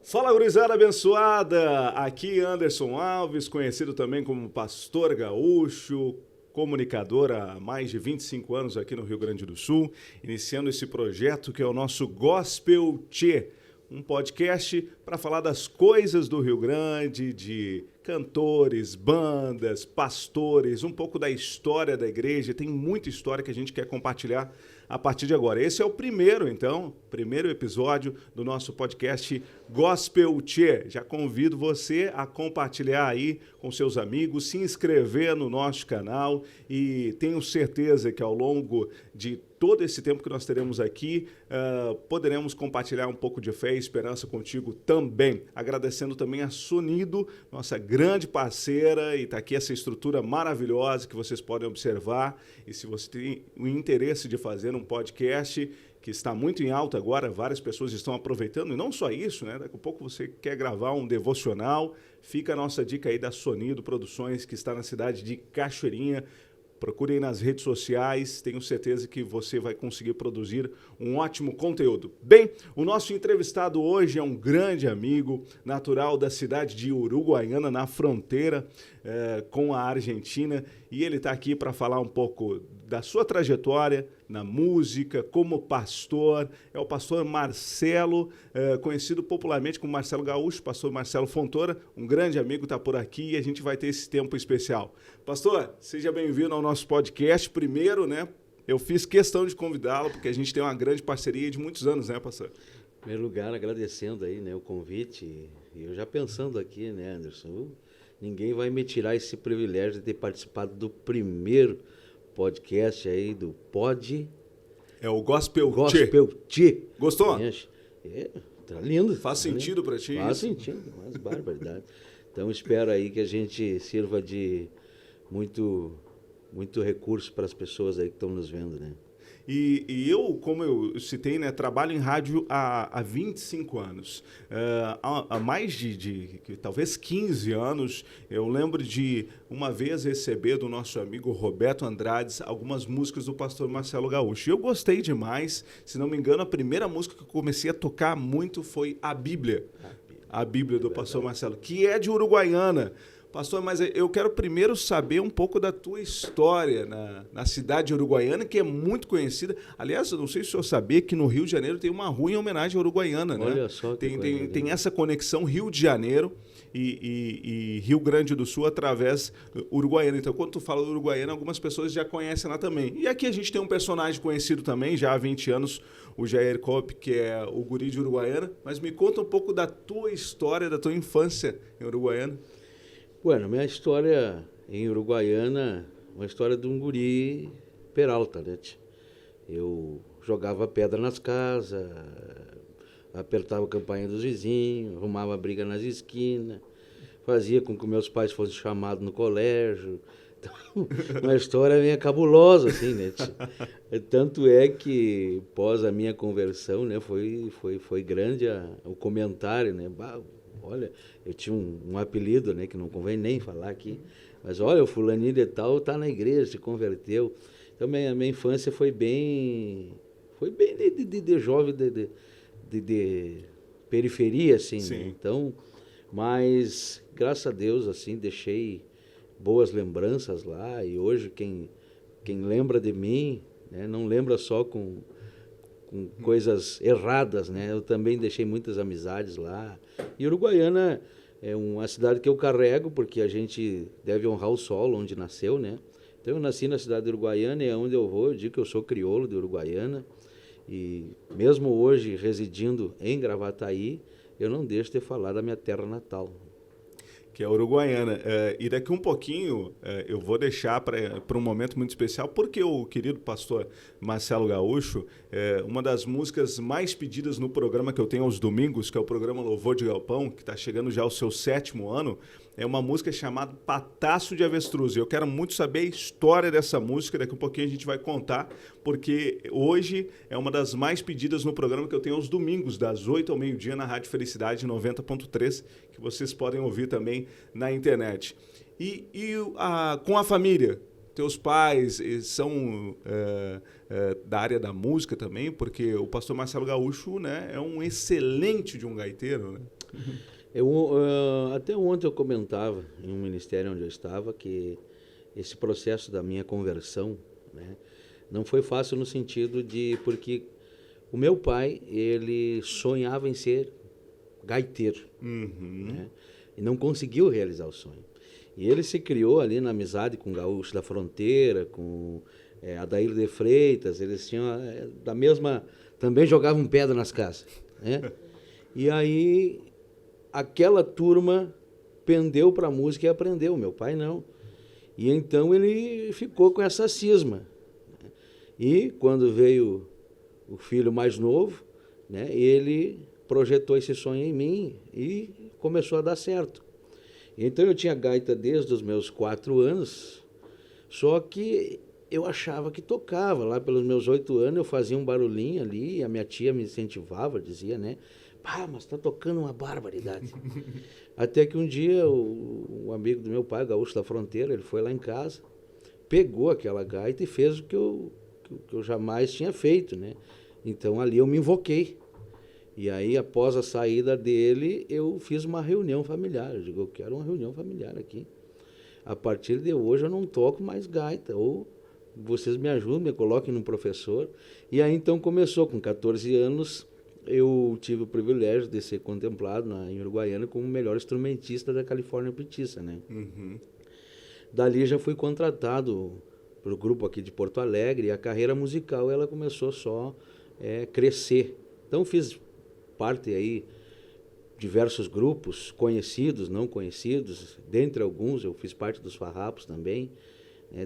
Fala, gurizada abençoada! Aqui Anderson Alves, conhecido também como Pastor Gaúcho, comunicador há mais de 25 anos aqui no Rio Grande do Sul, iniciando esse projeto que é o nosso Gospel Tchê, um podcast para falar das coisas do Rio Grande, de cantores, bandas, pastores, um pouco da história da igreja. Tem muita história que a gente quer compartilhar a partir de agora. Esse é o primeiro episódio do nosso podcast Gospel Tchê. Já convido você a compartilhar aí com seus amigos, se inscrever no nosso canal e tenho certeza que ao longo de todo esse tempo que nós teremos aqui, poderemos compartilhar um pouco de fé e esperança contigo também. Agradecendo também a Sonido, nossa grande parceira, e está aqui essa estrutura maravilhosa que vocês podem observar. E se você tem o interesse de fazer um podcast que está muito em alta agora, várias pessoas estão aproveitando, e não só isso, né? Daqui a pouco você quer gravar um devocional, fica a nossa dica aí da Sonido Produções, que está na cidade de Cachoeirinha. Procure aí nas redes sociais, tenho certeza que você vai conseguir produzir um ótimo conteúdo. Bem, o nosso entrevistado hoje é um grande amigo, natural da cidade de Uruguaiana, na fronteira com a Argentina, e ele está aqui para falar um pouco da sua trajetória na música, como pastor. É o pastor Marcelo, conhecido popularmente como Marcelo Gaúcho, pastor Marcelo Fontoura, um grande amigo, está por aqui e a gente vai ter esse tempo especial. Pastor, seja bem-vindo ao nosso podcast. Primeiro, né, eu fiz questão de convidá-lo, porque a gente tem uma grande parceria de muitos anos, né, pastor? Em primeiro lugar, agradecendo aí, né, o convite, e eu já pensando aqui, né, Anderson, ninguém vai me tirar esse privilégio de ter participado do primeiro podcast aí do Pod. É o Gospel Tchê. Gostou? Tá lindo. Faz sentido para ti? Faz sentido, mas barbaridade. Então espero aí que a gente sirva de muito recurso para as pessoas aí que estão nos vendo, né? E eu, como eu citei, né, trabalho em rádio há 25 anos. Há mais de talvez 15 anos, eu lembro de uma vez receber do nosso amigo Roberto Andrades algumas músicas do pastor Marcelo Gaúcho. E eu gostei demais. Se não me engano, a primeira música que eu comecei a tocar muito foi A Bíblia. A Bíblia do pastor Marcelo, que é de Uruguaiana. Pastor, mas eu quero primeiro saber um pouco da tua história na cidade de Uruguaiana, que é muito conhecida. Aliás, eu não sei se o senhor sabia que no Rio de Janeiro tem uma rua em homenagem à Uruguaiana, né? Olha só que tem essa conexão Rio de Janeiro e Rio Grande do Sul através Uruguaiana. Então, quando tu fala do Uruguaiana, algumas pessoas já conhecem lá também. E aqui a gente tem um personagem conhecido também, já há 20 anos, o Jair Cope, que é o guri de Uruguaiana. Mas me conta um pouco da tua história, da tua infância em Uruguaiana. Bueno, minha história em Uruguaiana, uma história de um guri Peralta, né? Eu jogava pedra nas casas, apertava a campainha dos vizinhos, arrumava briga nas esquinas, fazia com que meus pais fossem chamados no colégio. Então, uma história meio cabulosa, assim, né? Tanto é que, pós a minha conversão, né, foi grande o comentário, né? Olha, eu tinha um apelido, né, que não convém nem falar aqui, mas olha, o fulaninho de tal está na igreja, se converteu. Então, minha infância foi bem de jovem, de periferia, assim, né? Então, mas, graças a Deus, assim, deixei boas lembranças lá, e hoje quem lembra de mim, né, não lembra só com coisas erradas, né? Eu também deixei muitas amizades lá. E Uruguaiana é uma cidade que eu carrego, porque a gente deve honrar o solo onde nasceu, né? Então eu nasci na cidade de Uruguaiana, e aonde eu vou, eu digo que eu sou crioulo de Uruguaiana. E mesmo hoje residindo em Gravataí, eu não deixo de falar da minha terra natal. Que é Uruguaiana. E daqui um pouquinho eu vou deixar para um momento muito especial, porque o querido pastor Marcelo Gaúcho, uma das músicas mais pedidas no programa que eu tenho aos domingos, que é o programa Louvor de Galpão, que está chegando já ao seu 7º ano, é uma música chamada Pataço de Avestruz. Eu quero muito saber a história dessa música, daqui a pouquinho a gente vai contar, porque hoje é uma das mais pedidas no programa que eu tenho aos domingos, das 8 ao meio-dia, na Rádio Felicidade 90.3, que vocês podem ouvir também na internet. Com a família? Teus pais são da área da música também, porque o pastor Marcelo Gaúcho, né, é um excelente de um gaiteiro, né? Até ontem eu comentava em um ministério onde eu estava que esse processo da minha conversão, né, não foi fácil no sentido de... Porque o meu pai, ele sonhava em ser gaiteiro, né, e não conseguiu realizar o sonho. E ele se criou ali na amizade com o Gaúcho da Fronteira, com Adair de Freitas, eles tinham da mesma... Também jogavam pedra nas casas, né? E aí aquela turma pendeu para a música e aprendeu, meu pai não. E então ele ficou com essa cisma. E quando veio o filho mais novo, né, ele projetou esse sonho em mim e começou a dar certo. Então eu tinha gaita desde os meus 4 anos, só que eu achava que tocava. Lá pelos meus 8 anos eu fazia um barulhinho ali, e a minha tia me incentivava, dizia, né? Pá, mas tá tocando uma barbaridade. Até que um dia um amigo do meu pai, Gaúcho da Fronteira, ele foi lá em casa, pegou aquela gaita e fez o que eu jamais tinha feito, né? Então ali eu me invoquei. E aí, após a saída dele, eu fiz uma reunião familiar. Eu digo, eu quero uma reunião familiar aqui. A partir de hoje eu não toco mais gaita, ou vocês me ajudam, me coloquem num professor. E aí então começou, com 14 anos, eu tive o privilégio de ser contemplado em Uruguaiana como o melhor instrumentista da Califórnia Petiça, né? Dali já fui contratado para o grupo aqui de Porto Alegre, e a carreira musical ela começou só a crescer. Então fiz parte aí diversos grupos, conhecidos, não conhecidos, dentre alguns eu fiz parte dos Farrapos também.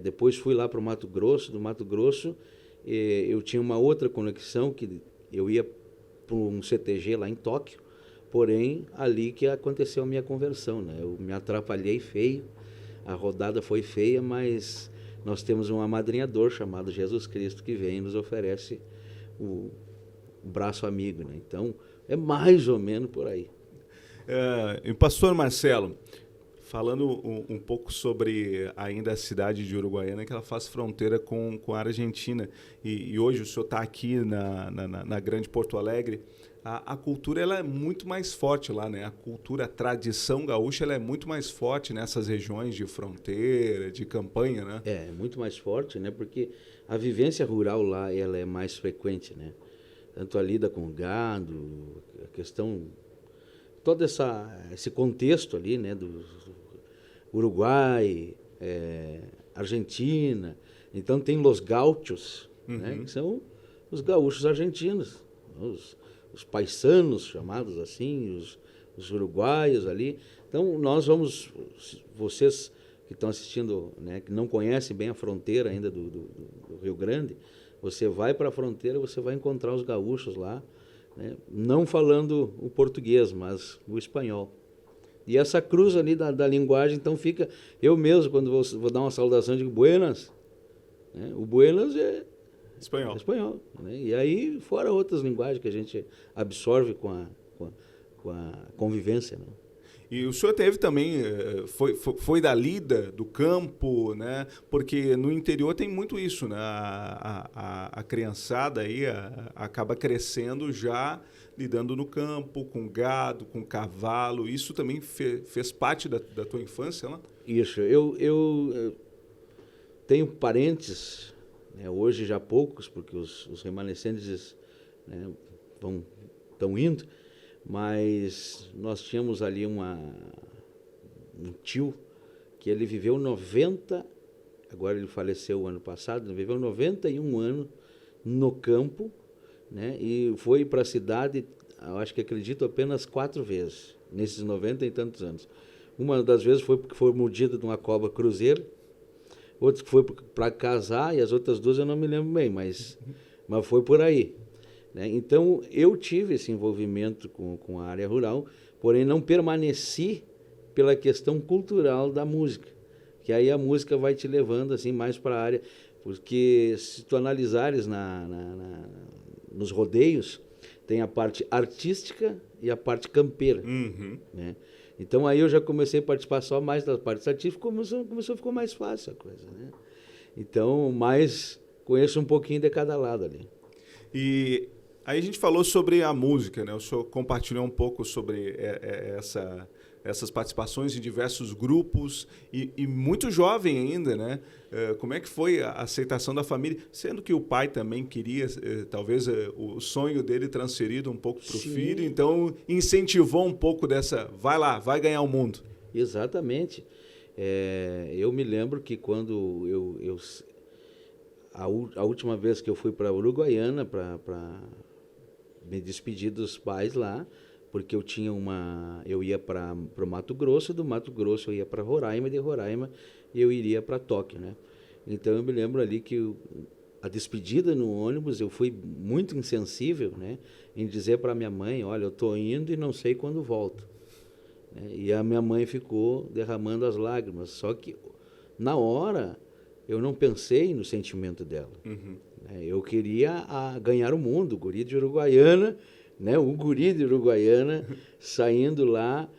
Depois fui lá para o Mato Grosso. Do Mato Grosso eu tinha uma outra conexão, que eu ia para um CTG lá em Tóquio, porém ali que aconteceu a minha conversão, né? Eu me atrapalhei feio, a rodada foi feia, mas nós temos um amadrinhador chamado Jesus Cristo que vem e nos oferece o braço amigo, né? Então é mais ou menos por aí. E pastor Marcelo, falando um pouco sobre ainda a cidade de Uruguaiana, que ela faz fronteira com a Argentina, e hoje o senhor está aqui na grande Porto Alegre, a cultura ela é muito mais forte lá, né? A cultura, a tradição gaúcha ela é muito mais forte nessas regiões de fronteira, de campanha, né? É muito mais forte, né? Porque a vivência rural lá ela é mais frequente, né? Tanto a lida com o gado, a questão, todo esse contexto ali, né, do Uruguai, Argentina. Então tem os gaúchos, né, que são os gaúchos argentinos, os paisanos chamados assim, os uruguaios ali. Então nós vamos, vocês que estão assistindo, né, que não conhecem bem a fronteira ainda do Rio Grande, você vai para a fronteira, você vai encontrar os gaúchos lá, né? Não falando o português, mas o espanhol. E essa cruz ali da linguagem, então fica... Eu mesmo, quando vou dar uma saudação, digo buenas. Né? O buenas é espanhol, né? E aí, fora outras linguagens que a gente absorve com a convivência, né? E o senhor teve também, foi da lida, do campo, né? Porque no interior tem muito isso, né? A criançada aí acaba crescendo já lidando no campo, com gado, com cavalo. Isso também fez parte da tua infância, né? Isso. Eu tenho parentes, né? Hoje já poucos, porque os remanescentes, né, estão indo. Mas nós tínhamos ali um tio que ele viveu 90, agora ele faleceu o ano passado, ele viveu 91 anos no campo, né? E foi para a cidade, eu acho que acredito, apenas 4 vezes, nesses 90 e tantos anos. Uma das vezes foi porque foi mordida de uma cobra cruzeiro, outra que foi para casar, e as outras 2 eu não me lembro bem, mas foi por aí. Então, eu tive esse envolvimento com a área rural, porém não permaneci pela questão cultural da música, que aí a música vai te levando assim mais para a área, porque se tu analisares nos rodeios, tem a parte artística e a parte campeira, né? Então aí eu já comecei a participar só mais das partes artísticas, começou a ficar mais fácil a coisa, né? Então, mais conheço um pouquinho de cada lado ali. E aí a gente falou sobre a música, né? O senhor compartilhou um pouco sobre essas participações em diversos grupos e muito jovem ainda, né? Como é que foi a aceitação da família? Sendo que o pai também queria, talvez, o sonho dele transferido um pouco para o filho, então incentivou um pouco dessa, vai lá, vai ganhar o mundo. Exatamente. Eu me lembro que quando a última vez que eu fui para Uruguaiana para me despedir dos pais lá, porque eu ia para o Mato Grosso, do Mato Grosso eu ia para Roraima, e de Roraima eu iria para Tóquio, né? Então eu me lembro ali que a despedida no ônibus, eu fui muito insensível, né, em dizer para minha mãe, olha, eu estou indo e não sei quando volto. E a minha mãe ficou derramando as lágrimas, só que na hora eu não pensei no sentimento dela. Eu queria ganhar o mundo, o guri de Uruguaiana, né? O guri de Uruguaiana saindo lá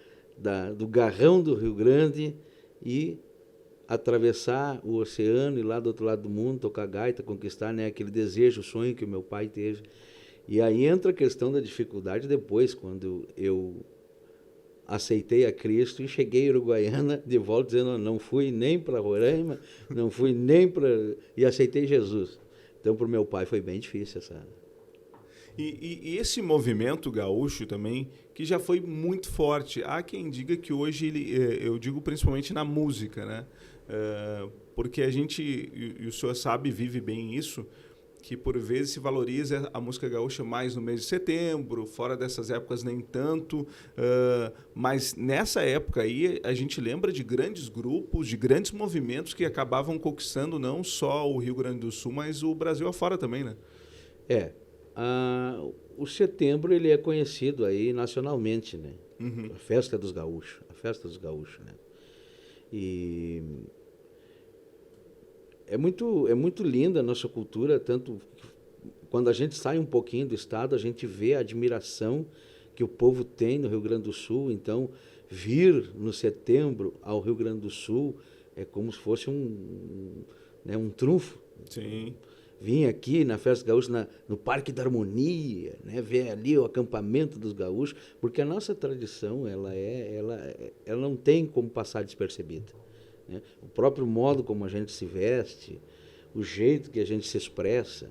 do garrão do Rio Grande e atravessar o oceano e lá do outro lado do mundo, tocar gaita, conquistar, né, aquele desejo, o sonho que o meu pai teve. E aí entra a questão da dificuldade depois, quando eu aceitei a Cristo e cheguei em Uruguaiana de volta dizendo, não fui nem para Roraima, não fui nem para... e aceitei Jesus. Então, para o meu pai foi bem difícil essa... E esse movimento gaúcho também, que já foi muito forte. Há quem diga que hoje, eu digo principalmente na música, né? Porque a gente, e o senhor sabe, vive bem isso, que por vezes se valoriza a música gaúcha mais no mês de setembro, fora dessas épocas nem tanto, mas nessa época aí a gente lembra de grandes grupos, de grandes movimentos que acabavam conquistando não só o Rio Grande do Sul, mas o Brasil afora também, né? O setembro ele é conhecido aí nacionalmente, né? A festa dos gaúchos, né? E é muito linda a nossa cultura, tanto quando a gente sai um pouquinho do estado, a gente vê a admiração que o povo tem no Rio Grande do Sul. Então, vir no setembro ao Rio Grande do Sul é como se fosse um trunfo. Sim. Vim aqui na Festa Gaúcha, no Parque da Harmonia, né, ver ali o acampamento dos gaúchos, porque a nossa tradição ela não tem como passar despercebida, né? O próprio modo como a gente se veste, o jeito que a gente se expressa,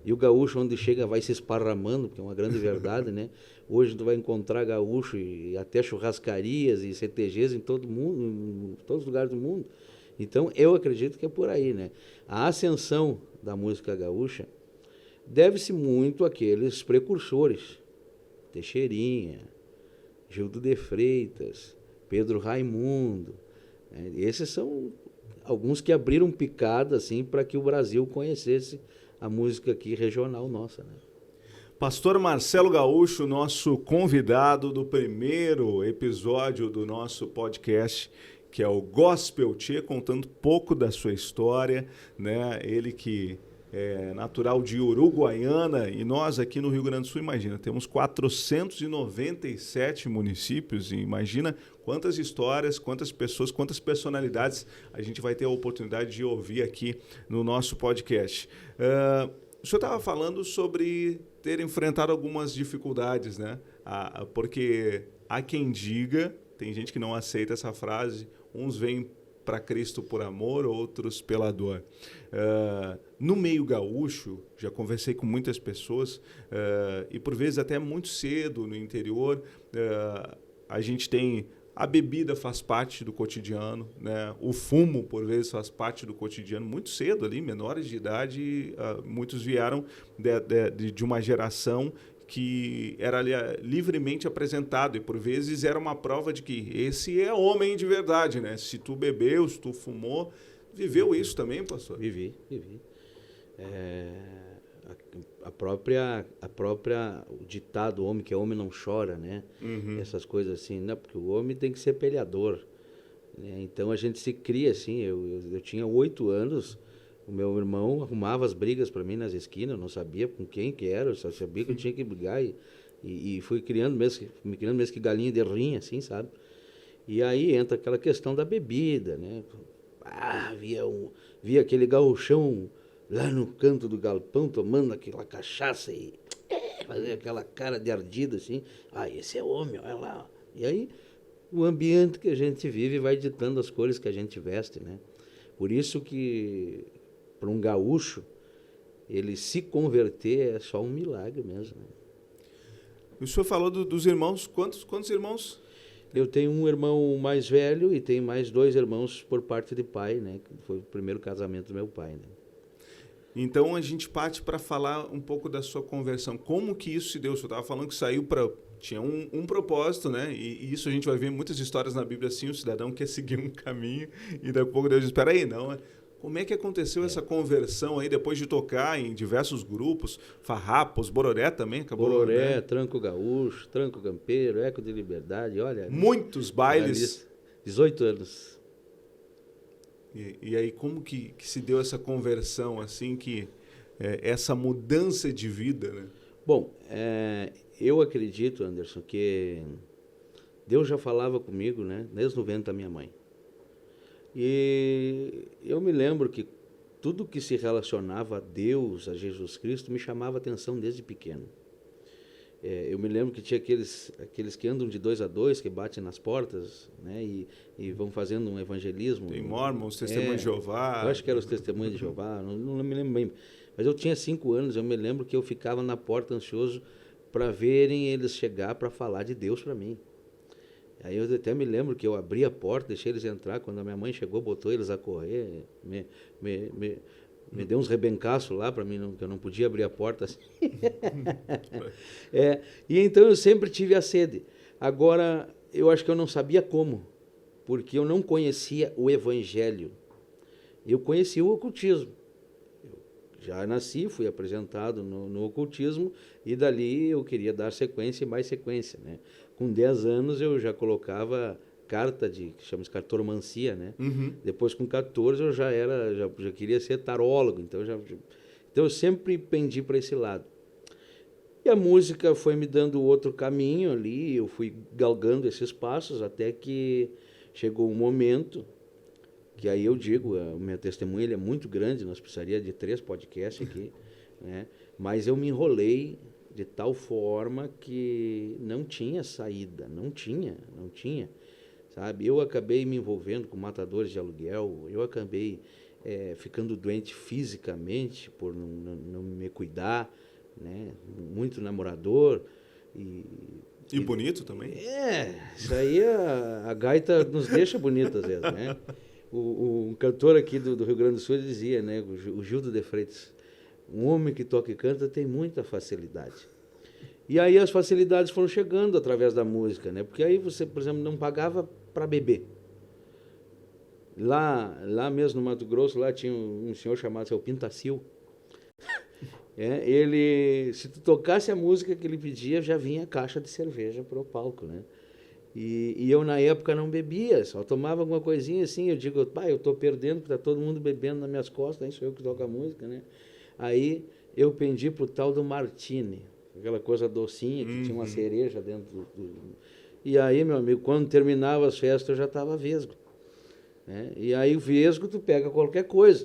e o gaúcho onde chega vai se esparramando, porque é uma grande verdade, né? Hoje tu vai encontrar gaúcho e até churrascarias e CTGs em todo mundo, em todos os lugares do mundo. Então, eu acredito que é por aí, né? A ascensão da música gaúcha deve-se muito àqueles precursores, Teixeirinha, Gildo de Freitas, Pedro Raimundo, né? Esses são alguns que abriram picada assim, para que o Brasil conhecesse a música aqui regional nossa, né? Pastor Marcelo Gaúcho, nosso convidado do primeiro episódio do nosso podcast, que é o Gospel Tchê, contando pouco da sua história, né? Ele que é natural de Uruguaiana, e nós aqui no Rio Grande do Sul, imagina, temos 497 municípios, e imagina quantas histórias, quantas pessoas, quantas personalidades a gente vai ter a oportunidade de ouvir aqui no nosso podcast. O senhor estava falando sobre ter enfrentado algumas dificuldades, né? Porque há quem diga, tem gente que não aceita essa frase, uns vêm para Cristo por amor, outros pela dor. No meio gaúcho, já conversei com muitas pessoas, e por vezes até muito cedo no interior, a gente tem... A bebida faz parte do cotidiano, né? O fumo, por vezes, faz parte do cotidiano. Muito cedo ali, menores de idade, muitos vieram de uma geração que era livremente apresentado, e por vezes era uma prova de que esse é homem de verdade, né? Se tu bebeu, se tu fumou, viveu isso também, pastor? Vivi. o ditado, o homem que é homem não chora, né? Essas coisas assim, né? Porque o homem tem que ser peleador, né? Então a gente se cria assim. Eu tinha 8 anos, o meu irmão arrumava as brigas para mim nas esquinas, eu não sabia com quem que era, eu só sabia que eu tinha que brigar e fui me criando mesmo que galinha de rinha, assim, sabe? E aí entra aquela questão da bebida, né? Via aquele gauchão lá no canto do galpão tomando aquela cachaça e fazia aquela cara de ardido assim. Esse é homem, olha lá. E aí o ambiente que a gente vive vai ditando as cores que a gente veste, né? Por isso que para um gaúcho ele se converter é só um milagre mesmo, né? O senhor falou dos irmãos, quantos irmãos? Eu tenho um irmão mais velho e tenho mais 2 irmãos por parte de pai, né? Que foi o primeiro casamento do meu pai, né? Então a gente parte para falar um pouco da sua conversão. Como que isso se deu? O senhor estava falando que saiu para... Tinha um propósito, né? E isso a gente vai ver muitas histórias na Bíblia assim, o cidadão quer seguir um caminho e daqui a pouco Deus diz, espera aí, não. Como é que aconteceu essa conversão aí, depois de tocar em diversos grupos, Farrapos, Bororé também acabou? Bororé, né? Tranco Gaúcho, Tranco Campeiro, Eco de Liberdade, olha... Muitos bailes. 18 anos. E aí, como que se deu essa conversão, assim, essa mudança de vida, né? Bom, eu acredito, Anderson, que Deus já falava comigo, né, desde o ventre da minha mãe. E eu me lembro que tudo que se relacionava a Deus, a Jesus Cristo, me chamava atenção desde pequeno. Eu me lembro que tinha aqueles que andam de 2 a 2, que batem nas portas, né, e vão fazendo um evangelismo. Tem Mormons, Testemunhos de Jeová. Eu acho que eram os Testemunhos de Jeová, não me lembro bem. Mas eu tinha 5 anos, eu me lembro que eu ficava na porta ansioso para verem eles chegar para falar de Deus para mim. Aí eu até me lembro que eu abri a porta, deixei eles entrar, quando a minha mãe chegou, botou eles a correr, me deu uns rebencaços lá para mim, que eu não podia abrir a porta assim. E então eu sempre tive a sede. Agora, eu acho que eu não sabia como, porque eu não conhecia o Evangelho. Eu conhecia o ocultismo. Eu já nasci, fui apresentado no ocultismo, e dali eu queria dar sequência e mais sequência, né? Com 10 anos eu já colocava carta que chama-se cartomancia, né? Depois com 14 eu já queria ser tarólogo, então eu sempre pendi para esse lado. E a música foi me dando outro caminho ali, eu fui galgando esses passos até que chegou um momento que aí eu digo, o meu testemunho ele é muito grande, nós precisaríamos de 3 podcasts aqui, né? Mas eu me enrolei de tal forma que não tinha saída, não tinha, sabe? Eu acabei me envolvendo com matadores de aluguel, eu acabei ficando doente fisicamente por não me cuidar, né? Muito namorador e bonito também. Isso aí a gaita nos deixa bonitos às vezes, né? Um cantor aqui do Rio Grande do Sul dizia, né? O Gildo de Freitas, um homem que toca e canta tem muita facilidade. E aí as facilidades foram chegando através da música, né? Porque aí você, por exemplo, não pagava para beber. Lá mesmo no Mato Grosso, lá tinha um senhor chamado seu Pintacil. Se tu tocasse a música que ele pedia, já vinha a caixa de cerveja para o palco, né? E eu, na época, não bebia, só tomava alguma coisinha assim. Eu digo, pai, eu estou perdendo, porque está todo mundo bebendo nas minhas costas, nem sou eu que toco a música, né? Aí eu pendi pro tal do Martini, aquela coisa docinha que tinha uma cereja dentro E aí, meu amigo, quando terminava as festas, eu já estava vesgo, né? E aí o vesgo tu pega qualquer coisa,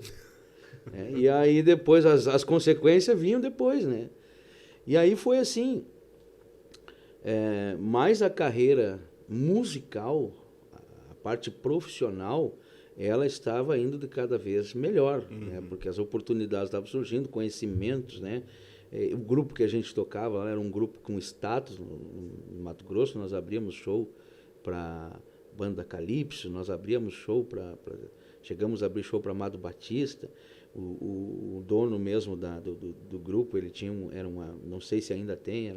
né? E aí depois as consequências vinham depois, né? E aí foi assim, mais a carreira musical, a parte profissional, ela estava indo de cada vez melhor, né? Porque as oportunidades estavam surgindo, conhecimentos, né? O grupo que a gente tocava era um grupo com status no Mato Grosso. Nós abríamos show para banda Calypso, nós abríamos show chegamos a abrir show para Amado Batista. O dono mesmo do grupo, ele tinha não sei se ainda tem,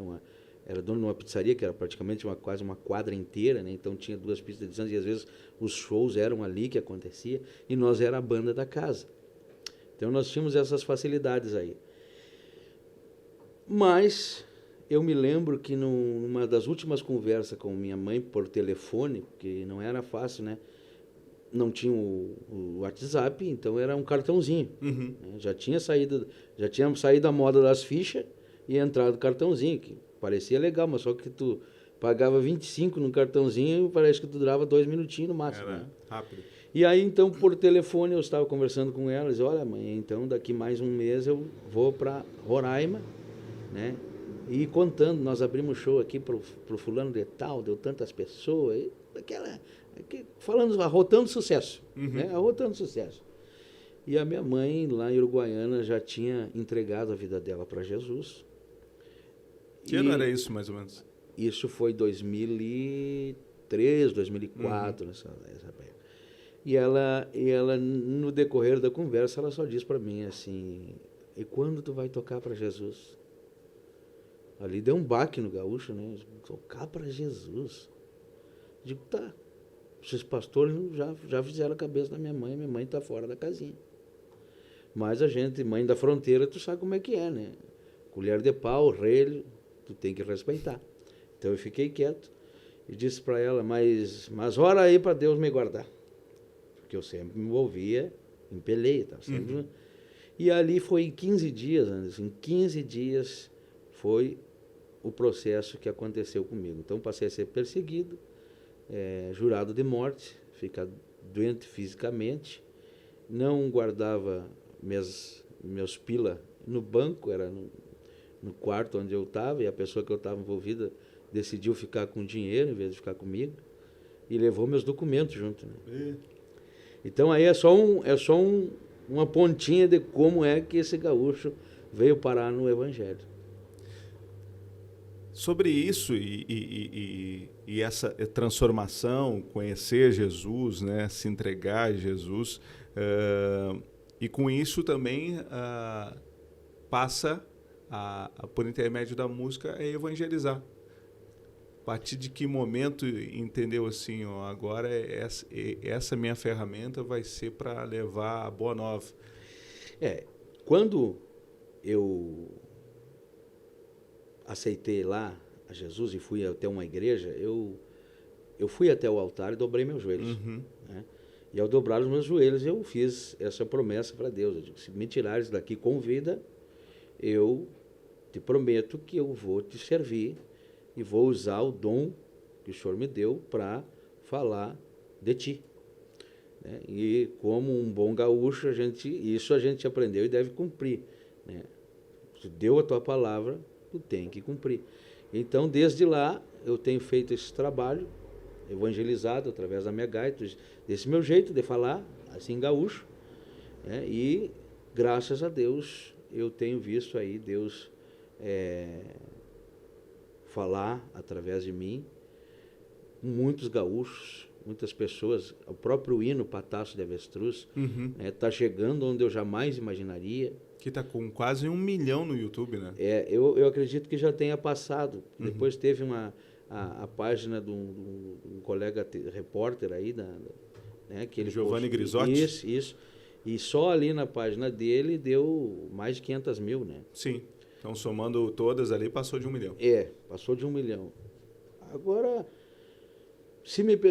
era dono de uma pizzaria que era praticamente quase uma quadra inteira, né? Então tinha 2 pistas de dança e às vezes os shows eram ali que acontecia, e nós era a banda da casa. Então nós tínhamos essas facilidades aí. Mas eu me lembro que numa das últimas conversas com minha mãe por telefone, porque não era fácil, né? Não tinha o WhatsApp, então era um cartãozinho. Uhum. Né? Já tinha saído a moda das fichas e entrado o cartãozinho, que parecia legal, mas só que tu pagava 25 no cartãozinho e parece que tu durava 2 minutinhos no máximo. Era Né? rápido. E aí, então, por telefone, eu estava conversando com ela, disse, olha, mãe, então daqui mais um mês eu vou para Roraima, né? E contando, nós abrimos show aqui pro fulano de tal, deu tantas pessoas, e falando, arrotando sucesso, né? Arrotando sucesso. E a minha mãe, lá em Uruguaiana, já tinha entregado a vida dela para Jesus. Que ano era isso, mais ou menos? Isso foi 2003, 2004, nessa época. E ela, no decorrer da conversa, ela só disse para mim assim, e quando tu vai tocar para Jesus? Ali deu um baque no gaúcho, né? Tocar para Jesus. Digo, tá. Esses pastores já fizeram a cabeça da minha mãe está fora da casinha. Mas a gente, mãe da fronteira, tu sabe como é que é, né? Colher de pau, relho, tu tem que respeitar. Então eu fiquei quieto e disse para ela, mas ora aí para Deus me guardar. Porque eu sempre me envolvia em peleia. Tá? Sempre... E ali foi em 15 dias, Anderson, em 15 dias foi o processo que aconteceu comigo. Então passei a ser perseguido, jurado de morte, ficar doente fisicamente, não guardava meus pila no banco, era no quarto onde eu estava, e a pessoa que eu estava envolvida decidiu ficar com dinheiro em vez de ficar comigo, e levou meus documentos junto. Né? Então aí é só uma pontinha de como é que esse gaúcho veio parar no Evangelho. Sobre isso e essa transformação, conhecer Jesus, né, se entregar a Jesus, e com isso também passa, por intermédio da música, a evangelizar. A partir de que momento entendeu assim, ó, agora essa minha ferramenta vai ser para levar a boa nova? Quando eu aceitei lá a Jesus e fui até uma igreja, eu fui até o altar e dobrei meus joelhos. Né? E ao dobrar os meus joelhos, eu fiz essa promessa para Deus. Eu digo, se me tirares daqui com vida, eu te prometo que eu vou te servir e vou usar o dom que o Senhor me deu para falar de ti. Né? E como um bom gaúcho, isso a gente aprendeu e deve cumprir. Né? Se deu a tua palavra, tu tem que cumprir. Então, desde lá, eu tenho feito esse trabalho, evangelizado através da minha gaita, desse meu jeito de falar, assim gaúcho, né? E, graças a Deus, eu tenho visto aí Deus falar através de mim, muitos gaúchos, muitas pessoas, o próprio hino Pataço de Avestruz, tá chegando onde eu jamais imaginaria. Que está com quase 1 milhão no YouTube, né? Eu acredito que já tenha passado. Depois teve a página de um colega repórter aí, né, que ele Giovanni Grisotti. Isso. E só ali na página dele deu mais de 500 mil, né? Sim. Então, somando todas ali, passou de 1 milhão. Passou de 1 milhão. Agora,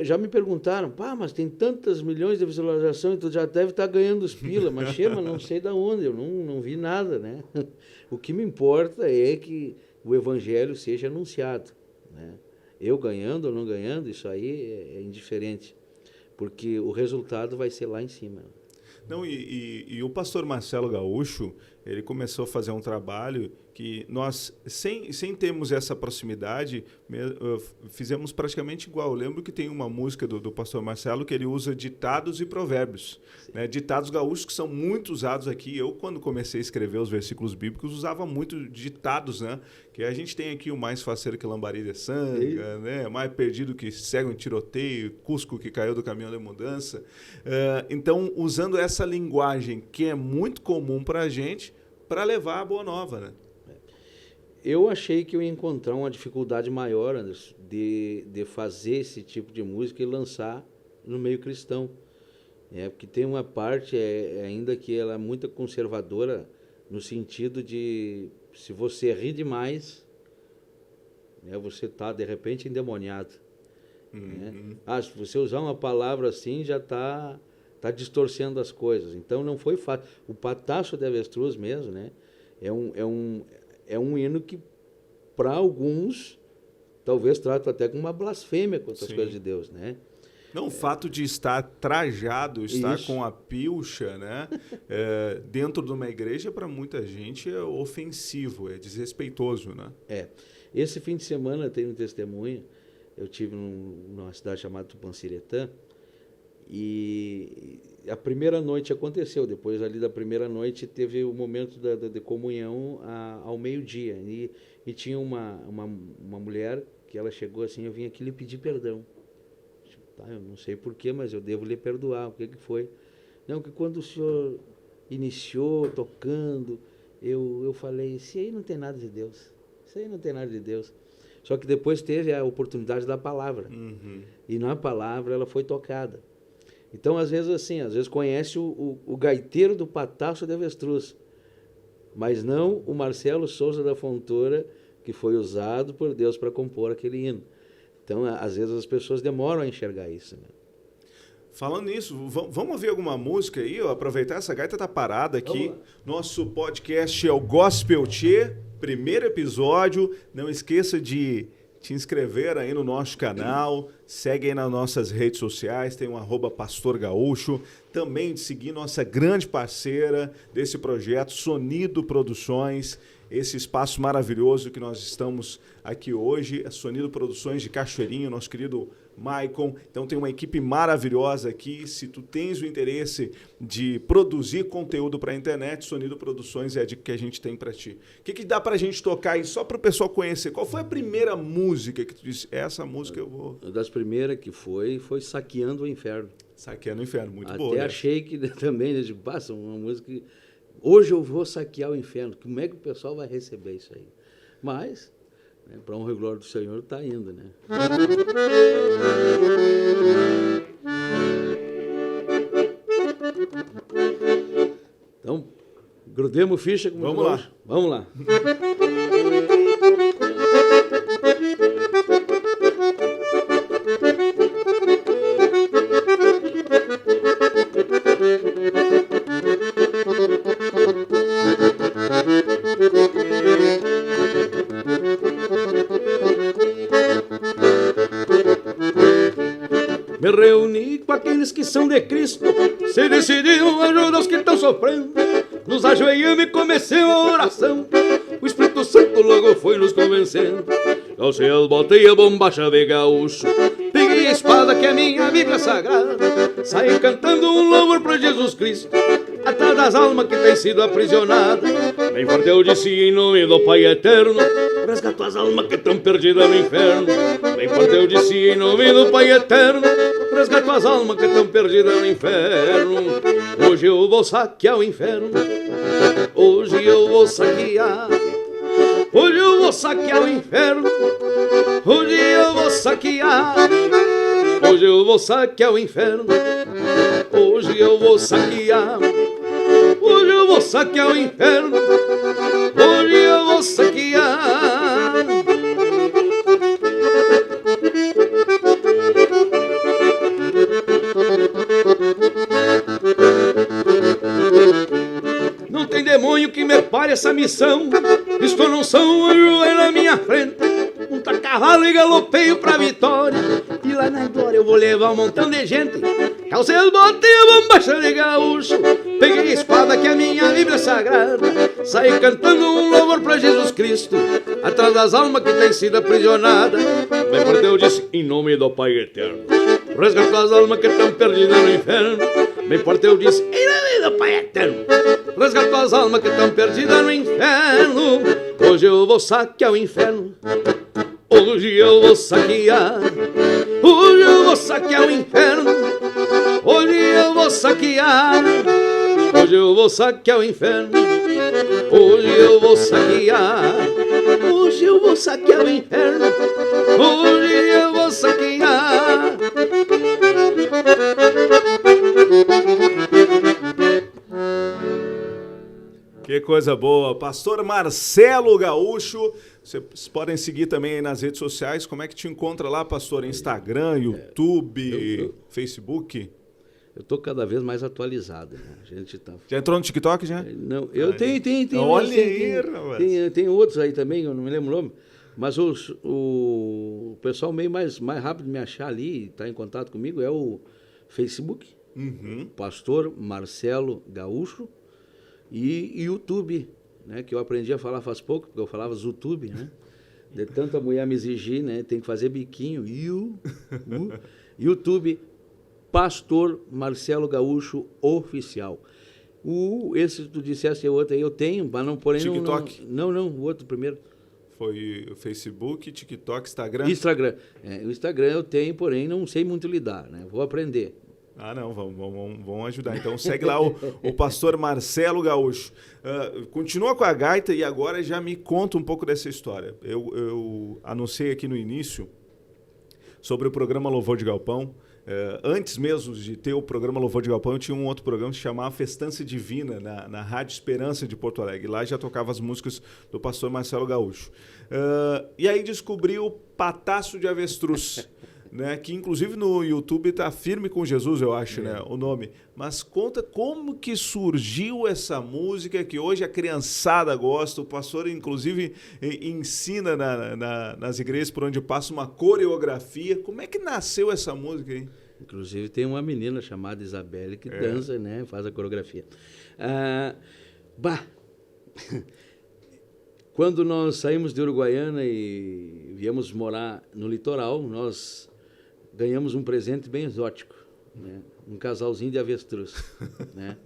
já me perguntaram, mas tem tantas milhões de visualização, então já deve estar ganhando os pila, mas não sei de onde, eu não vi nada, né? O que me importa é que o Evangelho seja anunciado, né? Eu ganhando ou não ganhando, isso aí é indiferente, porque o resultado vai ser lá em cima. Não, e o pastor Marcelo Gaúcho, ele começou a fazer um trabalho que nós, sem termos essa proximidade, fizemos praticamente igual. Eu lembro que tem uma música do pastor Marcelo que ele usa ditados e provérbios, né? Ditados gaúchos que são muito usados aqui. Eu, quando comecei a escrever os versículos bíblicos, usava muito ditados, né? Que a gente tem aqui o mais faceiro que lambari de sanga, né? Mais perdido que cego em tiroteio, cusco que caiu do caminhão da mudança. Então, usando essa linguagem que é muito comum para a gente, para levar a boa nova, né? Eu achei que eu ia encontrar uma dificuldade maior, Anderson, de fazer esse tipo de música e lançar no meio cristão. Porque tem uma parte ainda que ela é muito conservadora no sentido de se você ri demais, né, você está, de repente, endemoniado. Né? Se você usar uma palavra assim, já está distorcendo as coisas. Então, não foi fácil. O Pataço de Avestruz mesmo, né, é um hino que, para alguns, talvez trata até como uma blasfêmia contra as coisas de Deus, né? Não, o fato de estar trajado, estar Isso. com a pilcha, né, dentro de uma igreja, para muita gente é ofensivo, é desrespeitoso, né? Esse fim de semana tem um testemunho. Eu tive numa cidade chamada Tupanciretã, e a primeira noite aconteceu. Depois ali da primeira noite teve o momento de comunhão ao meio-dia, e tinha uma mulher que ela chegou assim: eu vim aqui lhe pedir perdão. Tá, eu não sei porquê, mas eu devo lhe perdoar. O que foi? Não, que quando o senhor iniciou tocando, eu falei, isso aí não tem nada de Deus. Isso aí não tem nada de Deus. Só que depois teve a oportunidade da palavra. E na palavra ela foi tocada. Então, às vezes conhece o gaiteiro do Pataço de Avestruz, mas não o Marcelo Souza da Fontoura, que foi usado por Deus para compor aquele hino. Então, às vezes as pessoas demoram a enxergar isso, né? Falando nisso, vamos ouvir alguma música aí? Aproveitar, essa gaita tá parada aqui. Nosso podcast é o Gospel Tchê, primeiro episódio. Não esqueça de te inscrever aí no nosso canal, segue aí nas nossas redes sociais, tem o @Pastor Gaúcho, também de seguir nossa grande parceira desse projeto, Sonido Produções, esse espaço maravilhoso que nós estamos aqui hoje, a Sonido Produções de Cachoeirinho, nosso querido Maicon. Então tem uma equipe maravilhosa aqui. Se tu tens o interesse de produzir conteúdo para a internet, Sonido Produções é a dica que a gente tem para ti. O que dá para a gente tocar aí, só para o pessoal conhecer? Qual foi a primeira música que tu disse, essa música eu vou... Uma das primeiras que foi Saqueando o Inferno. Saqueando o Inferno, muito Até boa. Até achei que também, passa uma música que... Hoje eu vou saquear o inferno. Como é que o pessoal vai receber isso aí? Mas, né, para honra e glória do Senhor, está indo, né? Então, grudemos ficha. Vamos lá. Vamos lá. Me reuni com aqueles que são de Cristo, se decidiram ajudar os que estão sofrendo. Nos ajoelhamos e comecei a oração. O Espírito Santo logo foi nos convencendo. Calcei as botas e a bombacha de gaúcho. Peguei a espada que é minha Bíblia Sagrada. Saí cantando um louvor para Jesus Cristo, atrás das almas que têm sido aprisionadas. Bem forte eu disse em nome do Pai Eterno, resgata as almas que estão perdidas no inferno. Bem forte eu disse em nome do Pai Eterno, resgata as almas que estão perdidas no inferno. Hoje eu vou saquear o inferno, hoje eu vou saquear. Hoje eu vou saquear o inferno, hoje eu vou saquear. Hoje eu vou saquear o inferno, hoje eu vou saquear. Hoje eu vou saquear o inferno, hoje eu vou saquear. Não tem demônio que me pare essa missão. Estou num São Anjo aí na minha frente. Monta cavalo e galopeio pra vitória. E lá na glória eu vou levar um montão de gente. Calcei as botas e a bombacha de gaúcho. Peguei a espada que é minha Bíblia Sagrada. Saí cantando um louvor pra Jesus Cristo, atrás das almas que têm sido aprisionadas. Bem forte eu disse em nome do Pai Eterno, resgatou as almas que estão perdidas no inferno. Bem forte eu disse em nome do Pai Eterno, resgatou as almas que estão perdidas no inferno. Hoje eu vou saquear o inferno, hoje eu vou saquear. Hoje eu vou saquear o inferno, hoje eu vou saquear. Hoje eu vou saquear o inferno, hoje eu vou saquear. Hoje eu vou saquear o inferno, hoje eu vou saquear. Que Que coisa boa. Pastor Marcelo Gaúcho, vocês podem seguir também aí nas redes sociais. Como é que te encontra lá, pastor? Instagram, YouTube, Facebook? Eu estou cada vez mais atualizado, né? A gente tá... Já entrou no TikTok, já? Não, eu tenho. Olha aí, rapaz. Tem outros aí também, eu não me lembro o nome. Mas o pessoal meio mais rápido de me achar ali, está em contato comigo, é o Facebook, Pastor Marcelo Gaúcho, e YouTube, né? Que eu aprendi a falar faz pouco, porque eu falava YouTube, né? De tanta mulher me exigir, né? Tem que fazer biquinho. YouTube, Pastor Marcelo Gaúcho Oficial. Esse que tu disseste, outro aí eu tenho, mas não, porém... TikTok? Não, o outro primeiro. Foi o Facebook, TikTok, Instagram? Instagram. O Instagram eu tenho, porém não sei muito lidar, né? Vou aprender. Ah, não, vamos ajudar. Então segue lá o pastor Marcelo Gaúcho. Continua com a gaita e agora já me conta um pouco dessa história. Eu anunciei aqui no início sobre o programa Louvor de Galpão. Antes mesmo de ter o programa Louvor de Galpão, eu tinha um outro programa que se chamava Festança Divina, na Rádio Esperança de Porto Alegre. Lá já tocava as músicas do pastor Marcelo Gaúcho. E aí descobri o Pataço de Avestruz, né? Que inclusive no YouTube está Firme com Jesus, eu acho, né? O nome. Mas conta como que surgiu essa música que hoje a criançada gosta. O pastor, inclusive, ensina nas igrejas por onde passa uma coreografia. Como é que nasceu essa música aí? Inclusive tem uma menina chamada Isabelle que dança, né? Faz a coreografia. Quando nós saímos de Uruguaiana e viemos morar no litoral, nós ganhamos um presente bem exótico, né? Um casalzinho de avestruz, né?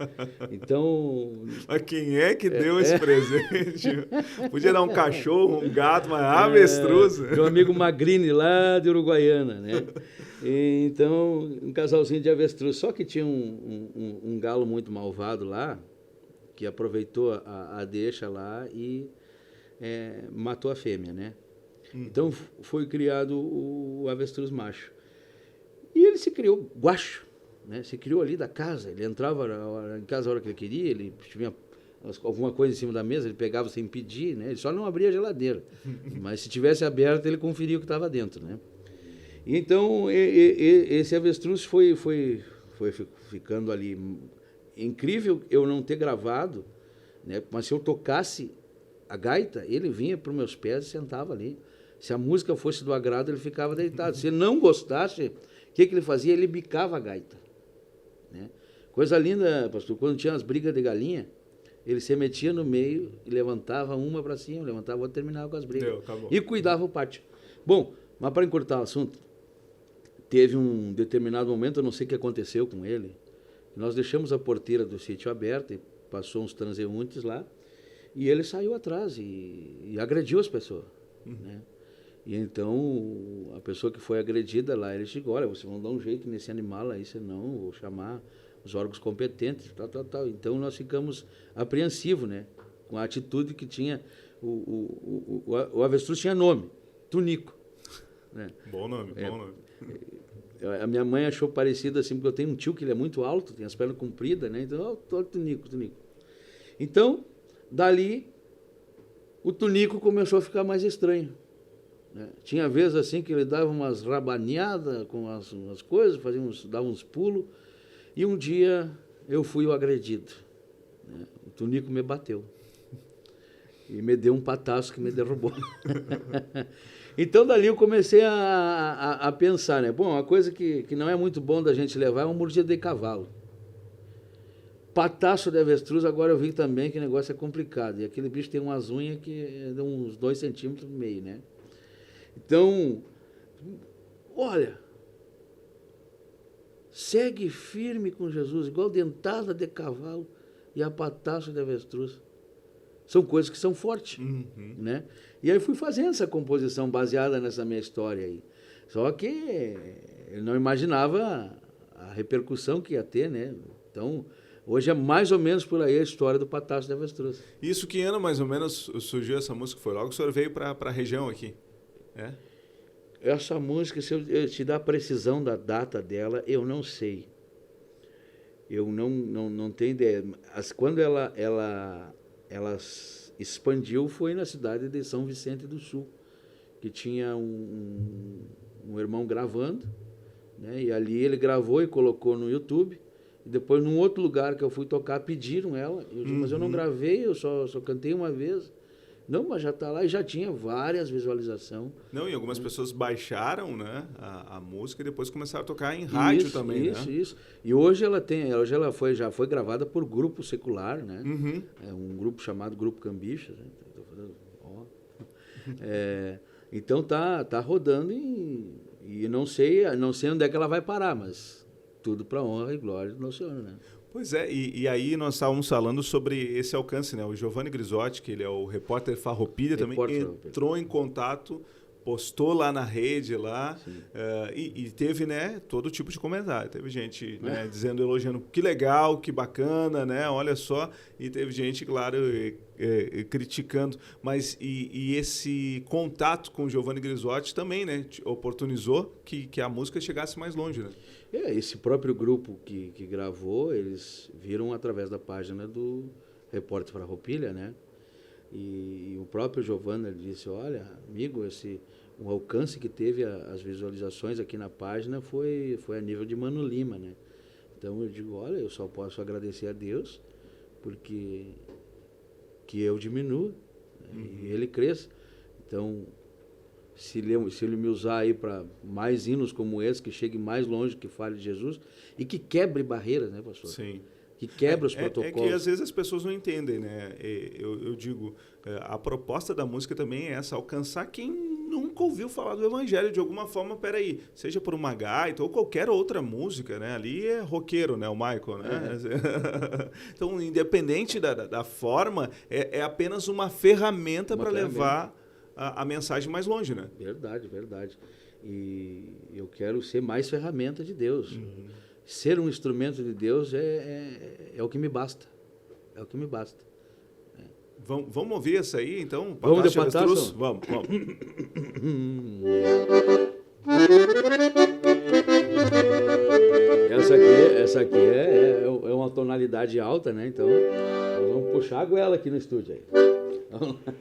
Então... Mas quem é que deu esse presente? Podia dar um cachorro, um gato, mas avestruz. De um amigo Magrini lá de Uruguaiana, né? Então, um casalzinho de avestruz. Só que tinha um galo muito malvado lá, que aproveitou a deixa lá e matou a fêmea, né? Então, foi criado o avestruz macho. E ele se criou guacho, né? Se criou ali da casa. Ele entrava em casa a hora que ele queria, ele tinha alguma coisa em cima da mesa, ele pegava sem pedir, né? Ele só não abria a geladeira. Mas se tivesse aberto, ele conferia o que estava dentro, né? Então, esse avestruz foi ficando ali. Incrível eu não ter gravado, né? Mas se eu tocasse a gaita, ele vinha para os meus pés e sentava ali. Se a música fosse do agrado, ele ficava deitado. Se ele não gostasse, o que ele fazia? Ele bicava a gaita, né? Coisa linda, pastor, quando tinha as brigas de galinha, ele se metia no meio e levantava uma para cima, levantava outra e terminava com as brigas. E cuidava o pátio. Bom, mas para encurtar o assunto, teve um determinado momento, eu não sei o que aconteceu com ele, nós deixamos a porteira do sítio aberta e passou uns transeuntes lá, e ele saiu atrás e agrediu as pessoas, né? E então, a pessoa que foi agredida lá, ele chegou, olha, vocês vão dar um jeito nesse animal aí, senão eu vou chamar os órgãos competentes, tal. Então, nós ficamos apreensivos, né? Com a atitude que tinha, o avestruz tinha nome, Tunico, né? Bom nome. A minha mãe achou parecido assim, porque eu tenho um tio que ele é muito alto, tem as pernas compridas, né? Então, olha o Tunico. Então, dali, o Tunico começou a ficar mais estranho, né? Tinha vezes assim que ele dava umas rabaneadas com as coisas, dava uns pulos, e um dia eu fui o agredido, né? O Tunico me bateu e me deu um pataço que me derrubou. Então, dali eu comecei a pensar, né? Bom, uma coisa que não é muito bom da gente levar é uma mordida de cavalo. Pataço de avestruz, agora eu vi também que o negócio é complicado. E aquele bicho tem umas unhas que dão uns 2 centímetros no meio, né? Então, olha, segue firme com Jesus, igual dentada de cavalo e a pataço de avestruz. São coisas que são fortes, né? E aí fui fazendo essa composição baseada nessa minha história aí. Só que eu não imaginava a repercussão que ia ter, né? Então, hoje é mais ou menos por aí a história do Pataço de Avestruz. Isso que ano mais ou menos surgiu essa música? Foi logo que o senhor veio para a região aqui? Essa música, se eu te dar a precisão da data dela, eu não sei. Eu não tenho ideia. Quando ela ela expandiu foi na cidade de São Vicente do Sul, que tinha um irmão gravando, né? E ali ele gravou e colocou no YouTube. E depois, num outro lugar que eu fui tocar, pediram ela. Eu disse, mas eu não gravei, eu só cantei uma vez. Não, mas já está lá e já tinha várias visualizações. Não, e algumas pessoas baixaram, né, a música e depois começaram a tocar em rádio também, né? Isso. E hoje ela já foi gravada por grupo secular, né? É um grupo chamado Grupo Cambicha. Né? Então tá rodando e não sei onde é que ela vai parar, mas tudo para honra e glória do Nosso Senhor, né? Pois é, e aí nós estávamos falando sobre esse alcance, né? O Giovanni Grisotti, que ele é o repórter Farroupilha, também entrou em contato, postou lá na rede lá, e teve, né, todo tipo de comentário. Teve gente, né, dizendo, elogiando, que legal, que bacana, né? Olha só. E teve gente, claro, criticando. Mas e esse contato com o Giovanni Grisotti também, né, oportunizou que a música chegasse mais longe, né? Esse próprio grupo que gravou, eles viram através da página do Repórter Farroupilha, né? E o próprio Giovanni disse, olha, amigo, o alcance que teve as visualizações aqui na página foi a nível de Mano Lima, né? Então eu digo, olha, eu só posso agradecer a Deus porque que eu diminuo, né? E ele cresça. Então, se ele me usar aí para mais hinos como esse, que chegue mais longe, que fale de Jesus e que quebre barreiras, né, pastor? Sim. Que quebra os protocolos. É que às vezes as pessoas não entendem, né? Eu digo, a proposta da música também é essa, alcançar quem nunca ouviu falar do Evangelho de alguma forma, peraí, seja por uma gaita ou qualquer outra música, né? Ali é roqueiro, né? O Michael, né? Então, independente da forma, é apenas uma ferramenta para levar a mensagem mais longe, né? Verdade. E eu quero ser mais ferramenta de Deus. Ser um instrumento de Deus é o que me basta. É o que me basta. Vamos ouvir essa aí, então? Vamos de Patasso? Vamos. Essa aqui é uma tonalidade alta, né? Então, nós vamos puxar a goela aqui no estúdio aí. Vamos lá.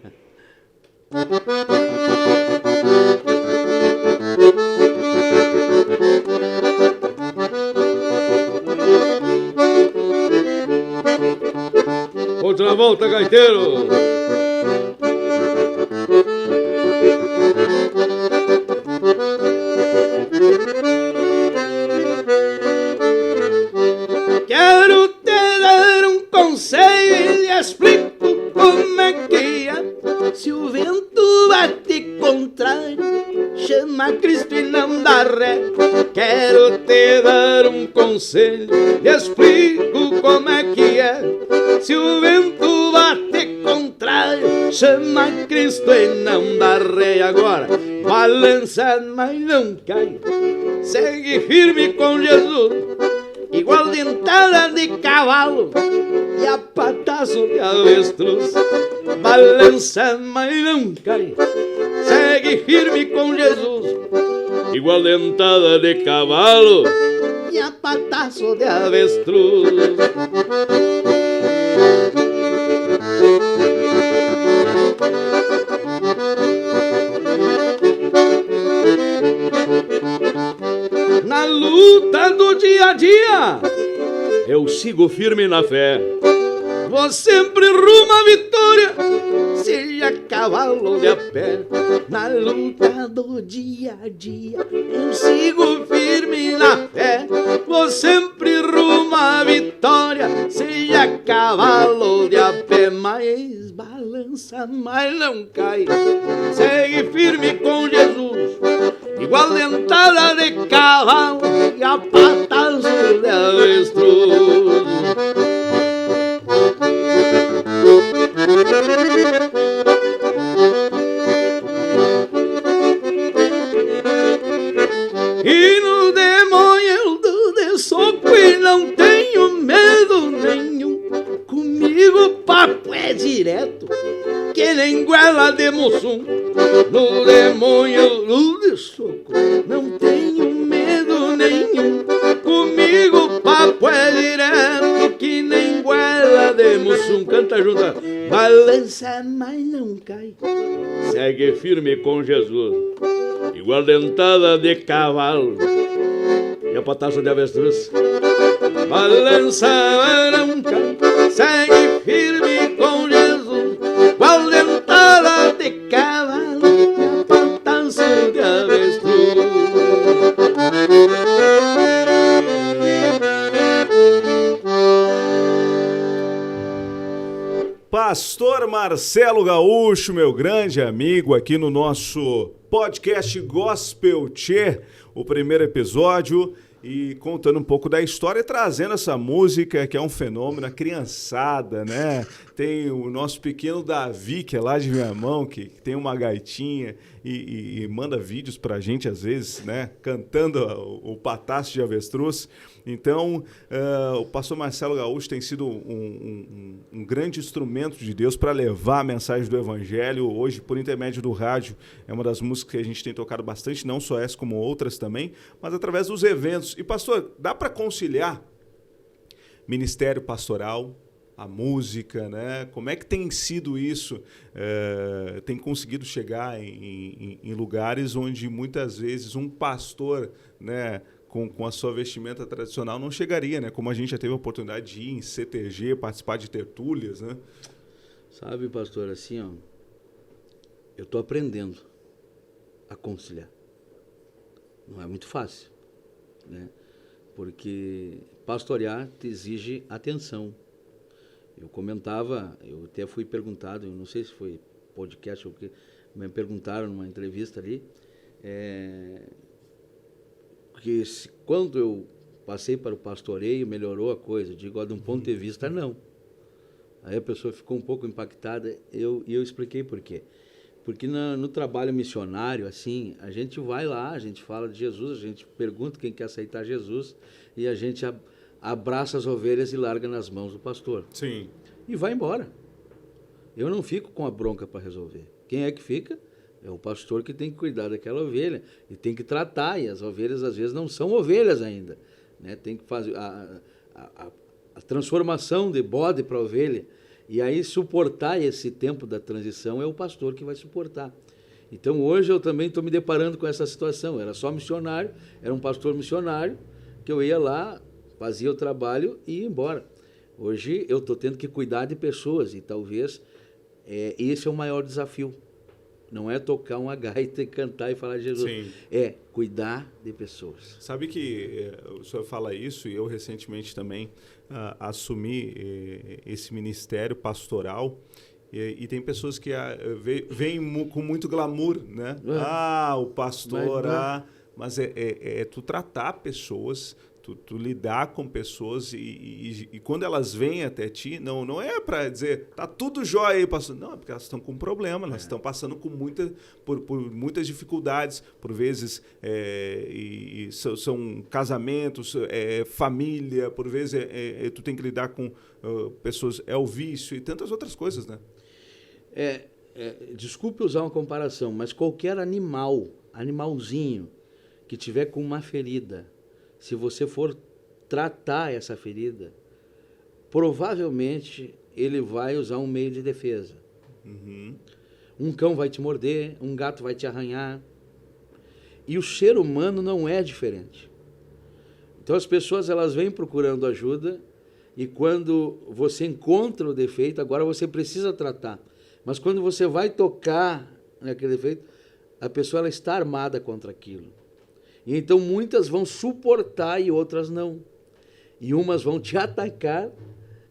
Outra volta, gaiteiro! Quero te dar um conselho e explico como é que é. Se o vento bate contrário, chama Cristo e não dá ré. Quero te dar um conselho e explico como é que é. Se o vento bate contrário, chama Cristo e não dá ré. Agora, balança, mas não cai. Segue firme com Jesus, igual dentada de cavalo e a pataço de avestruz. Balança, mas não cai. Segue firme com Jesus, igual dentada de cavalo e a pataço de avestruz. Na luta do dia a dia, eu sigo firme na fé. Vou sempre rumo à vitória, seja cavalo de a pé. Na luta do dia a dia, eu sigo firme na fé. Vou sempre rumo à vitória, seja cavalo de a pé. Mas balança, mas não cai. Segue firme com Jesus, igual dentada de cavalo e a patazo de avestruz. E no demônio eu dou de soco e não tenho medo nenhum. Comigo papo é direto, que nem goela de Mussum. No demônio eu dou de soco, não tenho medo nenhum. Comigo papo é direto, que nem goela de Mussum, canta junto. Balança, mas não cai. Segue firme com Jesus, igual dentada de cavalo. E a pataça de avestruz. Balança, mas não cai. Segue firme com Jesus, igual dentada de cavalo. E a pataça de avestruz. Pastor Marcelo Gaúcho, meu grande amigo, aqui no nosso podcast Gospel Tchê, o primeiro episódio, e contando um pouco da história e trazendo essa música que é um fenômeno, a criançada, né? Tem o nosso pequeno Davi, que é lá de Viamão, que tem uma gaitinha e manda vídeos pra gente às vezes, né? Cantando o Pataço de Avestruz. Então, o pastor Marcelo Gaúcho tem sido um grande instrumento de Deus para levar a mensagem do Evangelho. Hoje, por intermédio do rádio, é uma das músicas que a gente tem tocado bastante, não só essa como outras também, mas através dos eventos. E, pastor, dá para conciliar ministério pastoral, a música, né? Como é que tem sido isso? Tem conseguido chegar em lugares onde muitas vezes um pastor, né, com a sua vestimenta tradicional não chegaria, né? Como a gente já teve a oportunidade de ir em CTG, participar de tertúlias, né? Sabe, pastor, assim, ó, eu estou aprendendo a conciliar. Não é muito fácil, né? Porque pastorear te exige atenção. Eu comentava, eu até fui perguntado, eu não sei se foi podcast ou o que, me perguntaram numa entrevista ali, porque quando eu passei para o pastoreio, melhorou a coisa. Digo, de um ponto de vista, não. Aí a pessoa ficou um pouco impactada e eu expliquei por quê. Porque no trabalho missionário, assim, a gente vai lá, a gente fala de Jesus, a gente pergunta quem quer aceitar Jesus e a gente abraça as ovelhas e larga nas mãos do pastor. Sim. E vai embora. Eu não fico com a bronca para resolver. Quem é que fica? É o pastor que tem que cuidar daquela ovelha e tem que tratar, e as ovelhas às vezes não são ovelhas ainda, né? Tem que fazer a transformação de bode para ovelha, e aí suportar esse tempo da transição é o pastor que vai suportar. Então hoje eu também estou me deparando com essa situação. Eu era só missionário, era um pastor missionário, que eu ia lá, fazia o trabalho e ia embora. Hoje eu estou tendo que cuidar de pessoas e talvez esse é o maior desafio. Não é tocar uma gaita e cantar e falar de Jesus. Sim. É cuidar de pessoas. Sabe que o senhor fala isso e eu recentemente também assumi esse ministério pastoral e tem pessoas que veem com muito glamour, né? O pastor, mas é tu tratar pessoas, tu lidar com pessoas e quando elas vêm até ti, não é para dizer, tá tudo jóia aí, pastor. Não, é porque elas estão com problema, elas estão passando por muitas dificuldades, por vezes são casamentos, família, por vezes tu tem que lidar com pessoas, o vício e tantas outras coisas, né? Desculpe usar uma comparação, mas qualquer animalzinho que tiver com uma ferida, se você for tratar essa ferida, provavelmente ele vai usar um meio de defesa. Uhum. Um cão vai te morder, um gato vai te arranhar. E o ser humano não é diferente. Então as pessoas elas vêm procurando ajuda e quando você encontra o defeito, agora você precisa tratar. Mas quando você vai tocar naquele defeito, a pessoa ela está armada contra aquilo. E então muitas vão suportar e outras não. E umas vão te atacar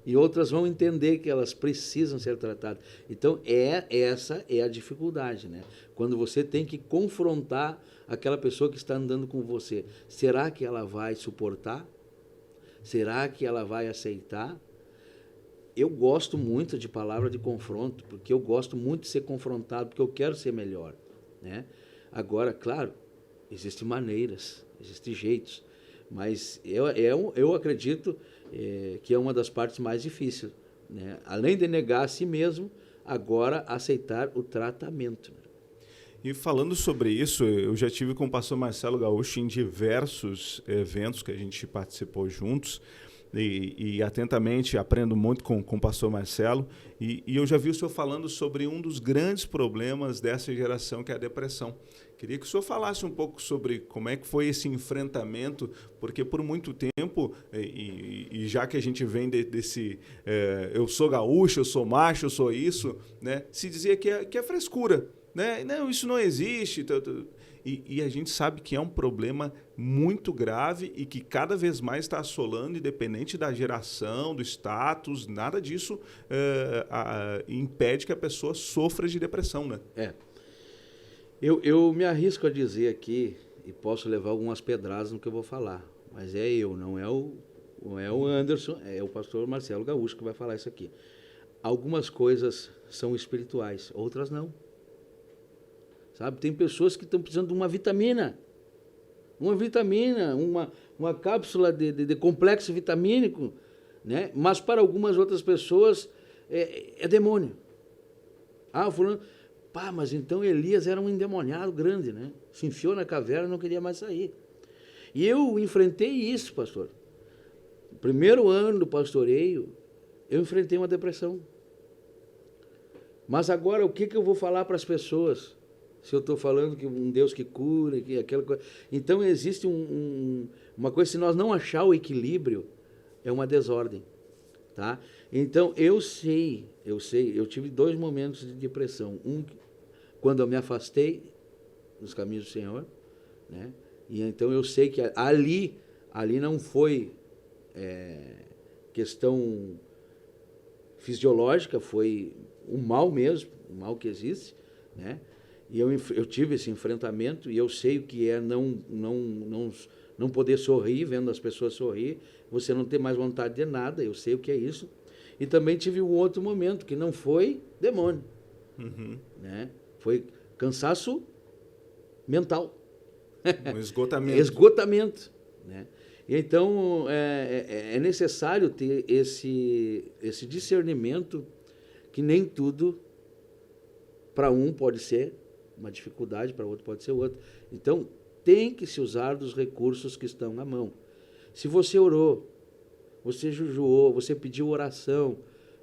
e outras vão entender que elas precisam ser tratadas. Então essa é a dificuldade, né? Quando você tem que confrontar aquela pessoa que está andando com você. Será que ela vai suportar? Será que ela vai aceitar? Eu gosto muito de palavra de confronto, porque eu gosto muito de ser confrontado, porque eu quero ser melhor, né? Agora, claro, existem maneiras, existem jeitos, mas eu acredito que é uma das partes mais difíceis, né? Além de negar a si mesmo, agora aceitar o tratamento. E falando sobre isso, eu já tive com o pastor Marcelo Gaúcho em diversos eventos que a gente participou juntos, e atentamente aprendo muito com o pastor Marcelo, e eu já vi o senhor falando sobre um dos grandes problemas dessa geração, que é a depressão. Queria que o senhor falasse um pouco sobre como é que foi esse enfrentamento, porque por muito tempo, e já que a gente vem desse eu sou gaúcho, eu sou macho, eu sou isso, né, se dizia que é frescura, né? Não, isso não existe. E a gente sabe que é um problema muito grave e que cada vez mais está assolando, independente da geração, do status, nada disso impede que a pessoa sofra de depressão, né? Eu me arrisco a dizer aqui, e posso levar algumas pedradas no que eu vou falar, mas não é o Anderson, é o pastor Marcelo Gaúcho que vai falar isso aqui. Algumas coisas são espirituais, outras não. Sabe? Tem pessoas que estão precisando de uma vitamina, uma cápsula de complexo vitamínico, né? Mas para algumas outras pessoas é demônio. Ah, fulano, mas então Elias era um endemoniado grande, né? Se enfiou na caverna e não queria mais sair. E eu enfrentei isso, pastor. No primeiro ano do pastoreio, eu enfrentei uma depressão. Mas agora, o que eu vou falar para as pessoas? Se eu estou falando que um Deus que cura, que aquela coisa. Então existe uma coisa, se nós não achar o equilíbrio, é uma desordem. Tá? Então eu tive 2 momentos de depressão. Um, quando eu me afastei dos caminhos do Senhor, né? E então eu sei que ali não foi questão fisiológica, foi um mal mesmo, um mal que existe, né? E eu tive esse enfrentamento, e eu sei o que é não poder sorrir, vendo as pessoas sorrir, você não ter mais vontade de nada, eu sei o que é isso. E também tive um outro momento, que não foi demônio, né? Foi cansaço mental. Um esgotamento. Esgotamento, né? E então, é necessário ter esse discernimento, que nem tudo, para um pode ser uma dificuldade, para outro pode ser outra. Então, tem que se usar dos recursos que estão à mão. Se você orou, você jejuou, você pediu oração,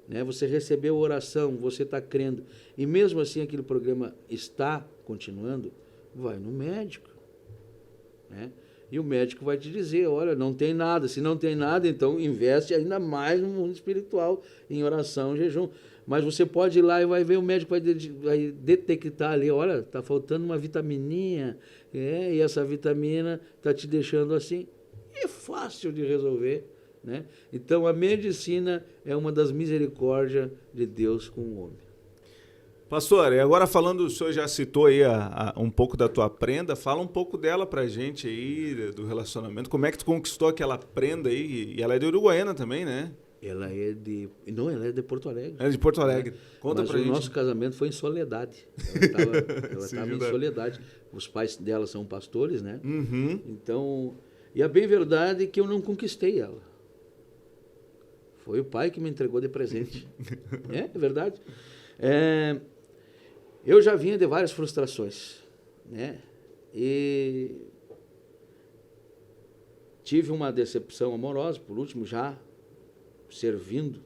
né? Você recebeu oração, você está crendo, e mesmo assim aquele programa está continuando, vai no médico, né? E o médico vai te dizer, olha, não tem nada. Se não tem nada, então investe ainda mais no mundo espiritual, em oração, jejum. Mas você pode ir lá e vai ver, o médico vai detectar ali, olha, está faltando uma vitamininha, e essa vitamina está te deixando assim. É fácil de resolver, né? Então a medicina é uma das misericórdias de Deus com o homem. Pastor, e agora falando, o senhor já citou aí um pouco da tua prenda, fala um pouco dela pra gente aí, do relacionamento, como é que tu conquistou aquela prenda aí, e ela é de Uruguaiana também, né? Ela é de Porto Alegre. É de Porto Alegre. Conta pra gente. Mas o nosso casamento foi em Soledade. Ela estava em Soledade. Os pais dela são pastores, né? Então, e é bem verdade que eu não conquistei ela. Foi o pai que me entregou de presente. É verdade. Eu já vinha de várias frustrações, né? E tive uma decepção amorosa, por último, já servindo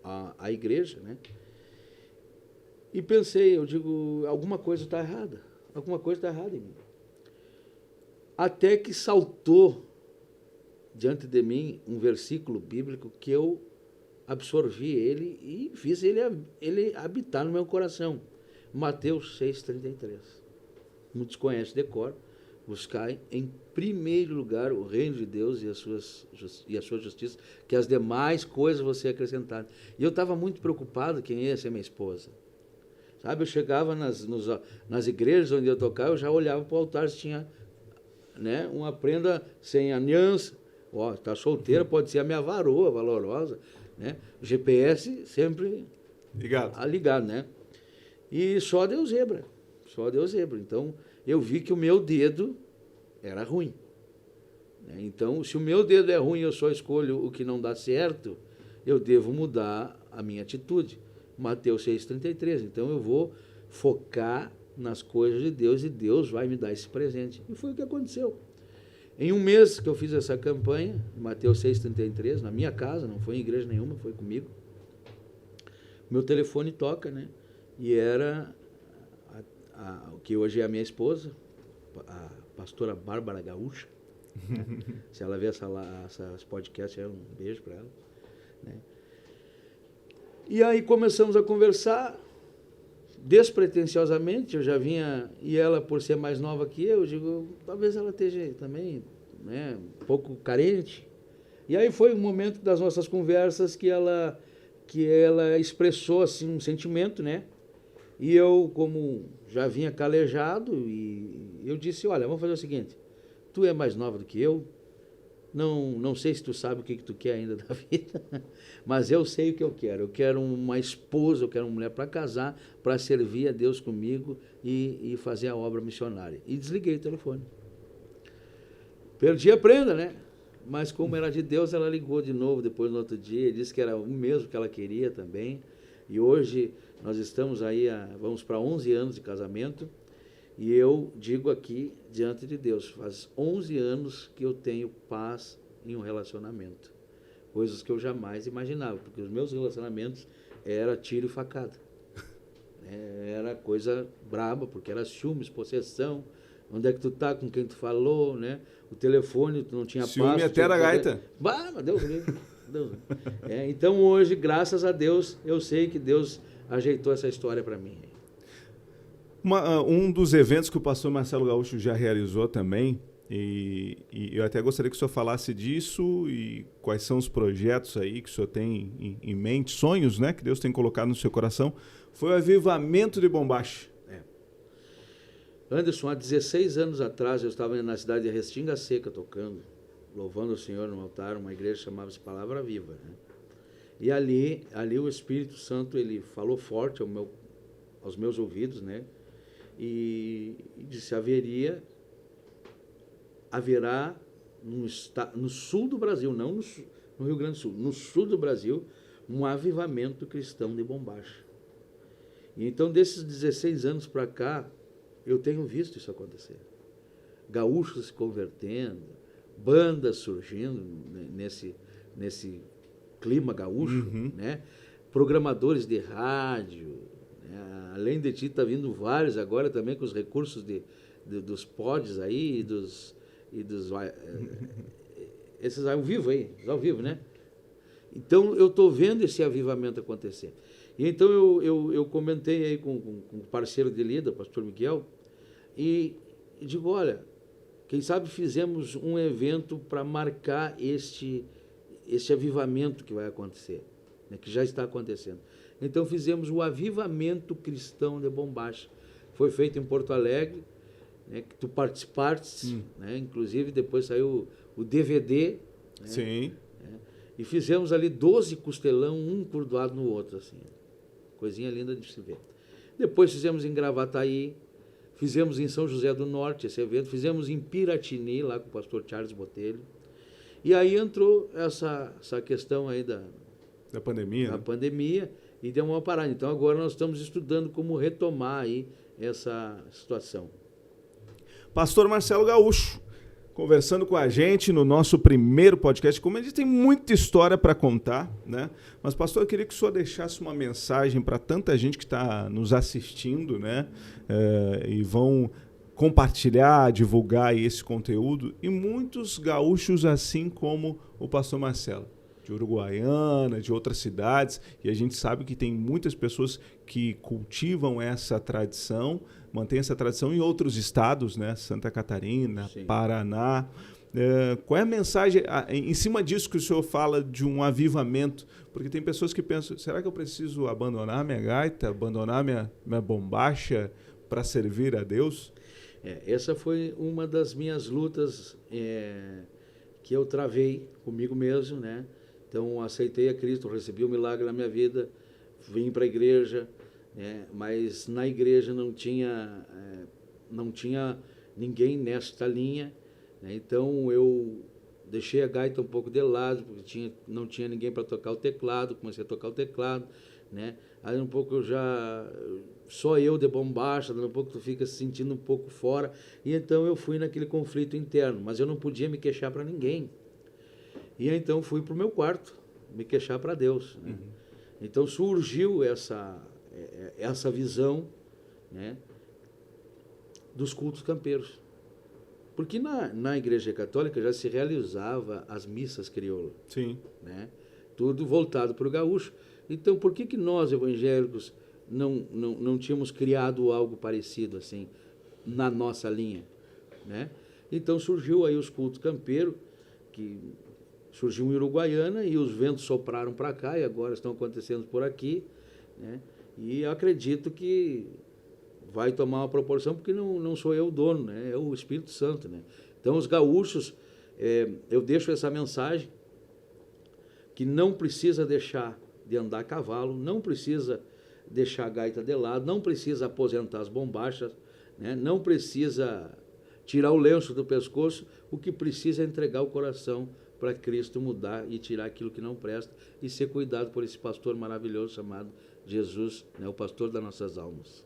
a igreja, né? E pensei, eu digo, alguma coisa está errada em mim. Até que saltou diante de mim um versículo bíblico que eu absorvi ele e fiz ele habitar no meu coração. Mateus 6,33. Muitos conhecem de cor. Buscai em primeiro lugar o reino de Deus e a sua justiça, que as demais coisas vão ser acrescentadas. E eu estava muito preocupado quem ia ser minha esposa. Sabe, eu chegava nas igrejas onde eu tocava, eu já olhava para o altar se tinha, né, uma prenda sem aliança. Está solteira, pode ser a minha varoa valorosa, né? O GPS sempre ligado, né? E só deu zebra. Então, eu vi que o meu dedo era ruim. Então, se o meu dedo é ruim e eu só escolho o que não dá certo, eu devo mudar a minha atitude. Mateus 6,33. Então, eu vou focar nas coisas de Deus e Deus vai me dar esse presente. E foi o que aconteceu. Em um mês que eu fiz essa campanha, Mateus 6,33, na minha casa, não foi em igreja nenhuma, foi comigo. Meu telefone toca, né? E era o que hoje é a minha esposa, a pastora Bárbara Gaúcha. Né? Se ela ver essas podcasts, é um beijo para ela. Né? E aí começamos a conversar, despretensiosamente, eu já vinha, e ela, por ser mais nova que eu digo, talvez ela esteja também, né, um pouco carente. E aí foi um momento das nossas conversas que ela expressou assim um sentimento, né? E eu, como já vinha calejado, e eu disse, olha, vamos fazer o seguinte, tu é mais nova do que eu, não sei se tu sabe o que tu quer ainda da vida, mas eu sei o que eu quero uma esposa, eu quero uma mulher para casar, para servir a Deus comigo e fazer a obra missionária. E desliguei o telefone. Perdi a prenda, né? Mas como era de Deus, ela ligou de novo depois no outro dia, e disse que era o mesmo que ela queria também. E hoje nós estamos aí, vamos para 11 anos de casamento, e eu digo aqui, diante de Deus, faz 11 anos que eu tenho paz em um relacionamento. Coisas que eu jamais imaginava, porque os meus relacionamentos era tiro e facada. Era coisa braba, porque era ciúmes, possessão, onde é que tu tá, com quem tu falou, né? O telefone, tu não tinha paz. Ciúme até da gaita. Bah, mas Deus. Então hoje, graças a Deus, eu sei que Deus ajeitou essa história para mim. Um dos eventos que o pastor Marcelo Gaúcho já realizou também, e eu até gostaria que o senhor falasse disso e quais são os projetos aí que o senhor tem em mente, sonhos, né, que Deus tem colocado no seu coração, foi o avivamento de Bombacha. Anderson, há 16 anos atrás, eu estava na cidade de Restinga Seca tocando, louvando o Senhor no altar, uma igreja chamava-se Palavra Viva. Né? E ali o Espírito Santo, ele falou forte aos meus ouvidos, né? E disse, haverá no sul do Brasil, não no Rio Grande do Sul, no sul do Brasil, um avivamento cristão de Bombacha. E então, desses 16 anos para cá, eu tenho visto isso acontecer. Gaúchos se convertendo, bandas surgindo nesse clima gaúcho, né? Programadores de rádio, né? Além de ti, está vindo vários agora também com os recursos dos pods aí esses ao vivo aí, ao vivo, né? Então, eu estou vendo esse avivamento acontecer. E então, eu comentei aí com o parceiro de lida, o pastor Miguel, e digo, olha, quem sabe fizemos um evento para marcar este avivamento que vai acontecer, né, que já está acontecendo. Então, fizemos o Avivamento Cristão de Bombacha. Foi feito em Porto Alegre, né, que tu participaste, né, inclusive depois saiu o DVD. Né, sim. Né, e fizemos ali 12 costelão, um curdoado no outro, assim. Coisinha linda de se ver. Depois fizemos em Gravataí, fizemos em São José do Norte esse evento, fizemos em Piratini, lá com o pastor Charles Botelho. E aí entrou essa questão aí da pandemia. Da pandemia, e deu uma parada. Então agora nós estamos estudando como retomar aí essa situação. Pastor Marcelo Gaúcho, conversando com a gente no nosso primeiro podcast. Como a gente tem muita história para contar, né? Mas, pastor, eu queria que o senhor deixasse uma mensagem para tanta gente que está nos assistindo, né? E vão compartilhar, divulgar esse conteúdo. E muitos gaúchos, assim como o pastor Marcelo, de Uruguaiana, de outras cidades, e a gente sabe que tem muitas pessoas que cultivam essa tradição, mantêm essa tradição em outros estados, né? Santa Catarina, sim, Paraná. Qual é a mensagem em cima disso que o senhor fala de um avivamento? Porque tem pessoas que pensam, será que eu preciso abandonar minha gaita, abandonar minha bombacha para servir a Deus? Essa foi uma das minhas lutas que eu travei comigo mesmo, né? Então, aceitei a Cristo, recebi o milagre na minha vida, vim para a igreja, né? Mas na igreja não tinha ninguém nesta linha, né? Então, deixei a gaita um pouco de lado, porque não tinha ninguém para tocar o teclado, comecei a tocar o teclado, né? Aí um pouco só eu de bombacha, daqui a pouco tu fica se sentindo um pouco fora, e então eu fui naquele conflito interno, mas eu não podia me queixar para ninguém. E então fui para o meu quarto, me queixar para Deus, né? Então surgiu essa visão, né, dos cultos campeiros. Porque na Igreja Católica já se realizava as missas crioulas. Sim. Né? Tudo voltado para o gaúcho. Então, por que nós, evangélicos, não tínhamos criado algo parecido assim, na nossa linha? Né? Então, surgiu aí os cultos campeiros, que surgiu em Uruguaiana, e os ventos sopraram para cá, e agora estão acontecendo por aqui. Né? E acredito que vai tomar uma proporção, porque não sou eu o dono, né? É o Espírito Santo. Né? Então, os gaúchos, eu deixo essa mensagem, que não precisa deixar de andar a cavalo, não precisa deixar a gaita de lado, não precisa aposentar as bombachas, né? Não precisa tirar o lenço do pescoço, o que precisa é entregar o coração para Cristo mudar e tirar aquilo que não presta e ser cuidado por esse pastor maravilhoso chamado Jesus, né? O pastor das nossas almas.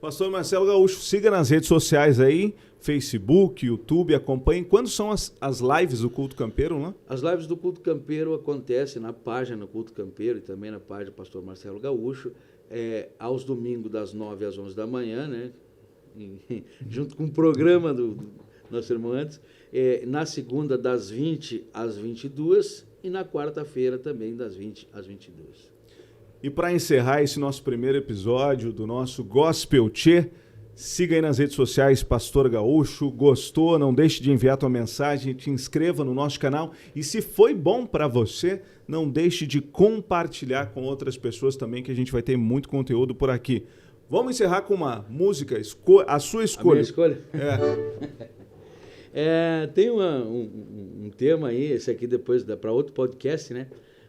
Pastor Marcelo Gaúcho, siga nas redes sociais aí, Facebook, YouTube, acompanhem. Quando são as lives do Culto Campeiro lá? As lives do Culto Campeiro acontecem na página do Culto Campeiro e também na página do pastor Marcelo Gaúcho, aos domingos das 9 às 11 da manhã, né? Junto com o programa do nosso irmão antes, na segunda das 20 às 22 e na quarta-feira também das 20 às 22. E para encerrar esse nosso primeiro episódio do nosso Gospel Tchê, siga aí nas redes sociais Pastor Gaúcho. Gostou? Não deixe de enviar tua mensagem, te inscreva no nosso canal. E se foi bom para você, não deixe de compartilhar com outras pessoas também, que a gente vai ter muito conteúdo por aqui. Vamos encerrar com uma música, a sua escolha. A minha escolha? Tem um tema aí, esse aqui depois para outro podcast, né?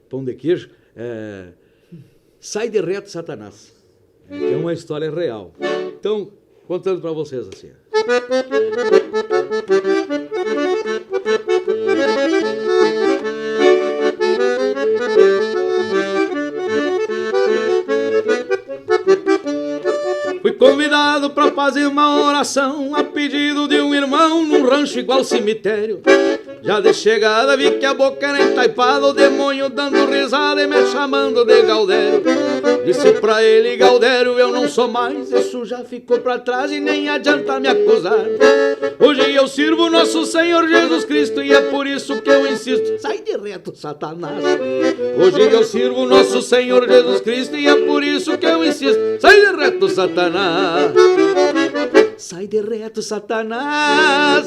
Pão de queijo. Sai de reto, Satanás. É uma história real. Então, contando para vocês assim. Fui convidado para fazer uma oração a pedido de um irmão num rancho igual cemitério. Já de chegada vi que a boca era entaipada, o demônio dando risada e me chamando de Gaudério. Disse pra ele, Gaudério, eu não sou mais, isso já ficou pra trás e nem adianta me acusar. Hoje eu sirvo nosso Senhor Jesus Cristo e é por isso que eu insisto, sai de reto, Satanás. Hoje eu sirvo nosso Senhor Jesus Cristo e é por isso que eu insisto, sai de reto, Satanás. Sai de reto, Satanás.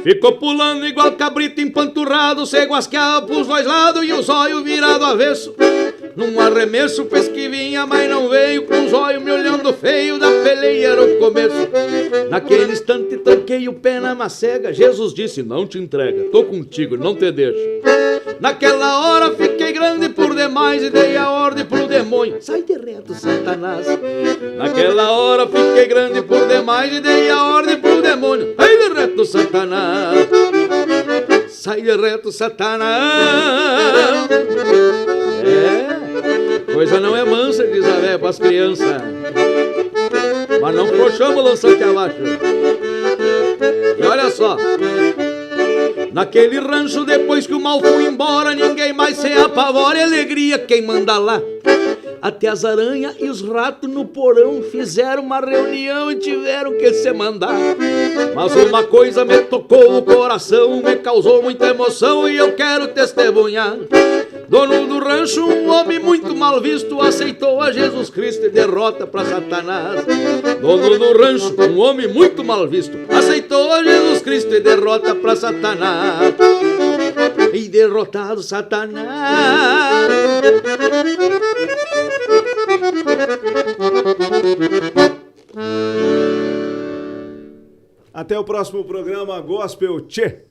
Ficou pulando igual cabrito empanturrado, se guasqueava pros dois lados e os olhos virados avesso. Num arremesso fez que vinha, mas não veio, com os olhos me olhando feio, da peleia era o começo. Naquele instante tranquei o pé na macega, Jesus disse, não te entrega, tô contigo, não te deixo. Naquela hora fiquei grande por demais e dei a ordem pro demônio, sai de reto, Satanás. Naquela hora fiquei grande por demais e dei a ordem pro demônio, sai de reto, Satanás. Sai de reto, Satanás. Coisa não é mansa, diz a véia pras crianças, mas não frouxamos lançante abaixo. E olha só, naquele rancho depois que o mal foi embora, ninguém mais se apavora, alegria quem manda lá. Até as aranhas e os ratos no porão fizeram uma reunião e tiveram que se mandar. Mas uma coisa me tocou o coração, me causou muita emoção e eu quero testemunhar. Dono do rancho, um homem muito mal visto, aceitou a Jesus Cristo e derrota pra Satanás. Dono do rancho, um homem muito mal visto, aceitou a Jesus Cristo e derrota pra Satanás. E derrotado Satanás. Até o próximo programa Gospel Tchê.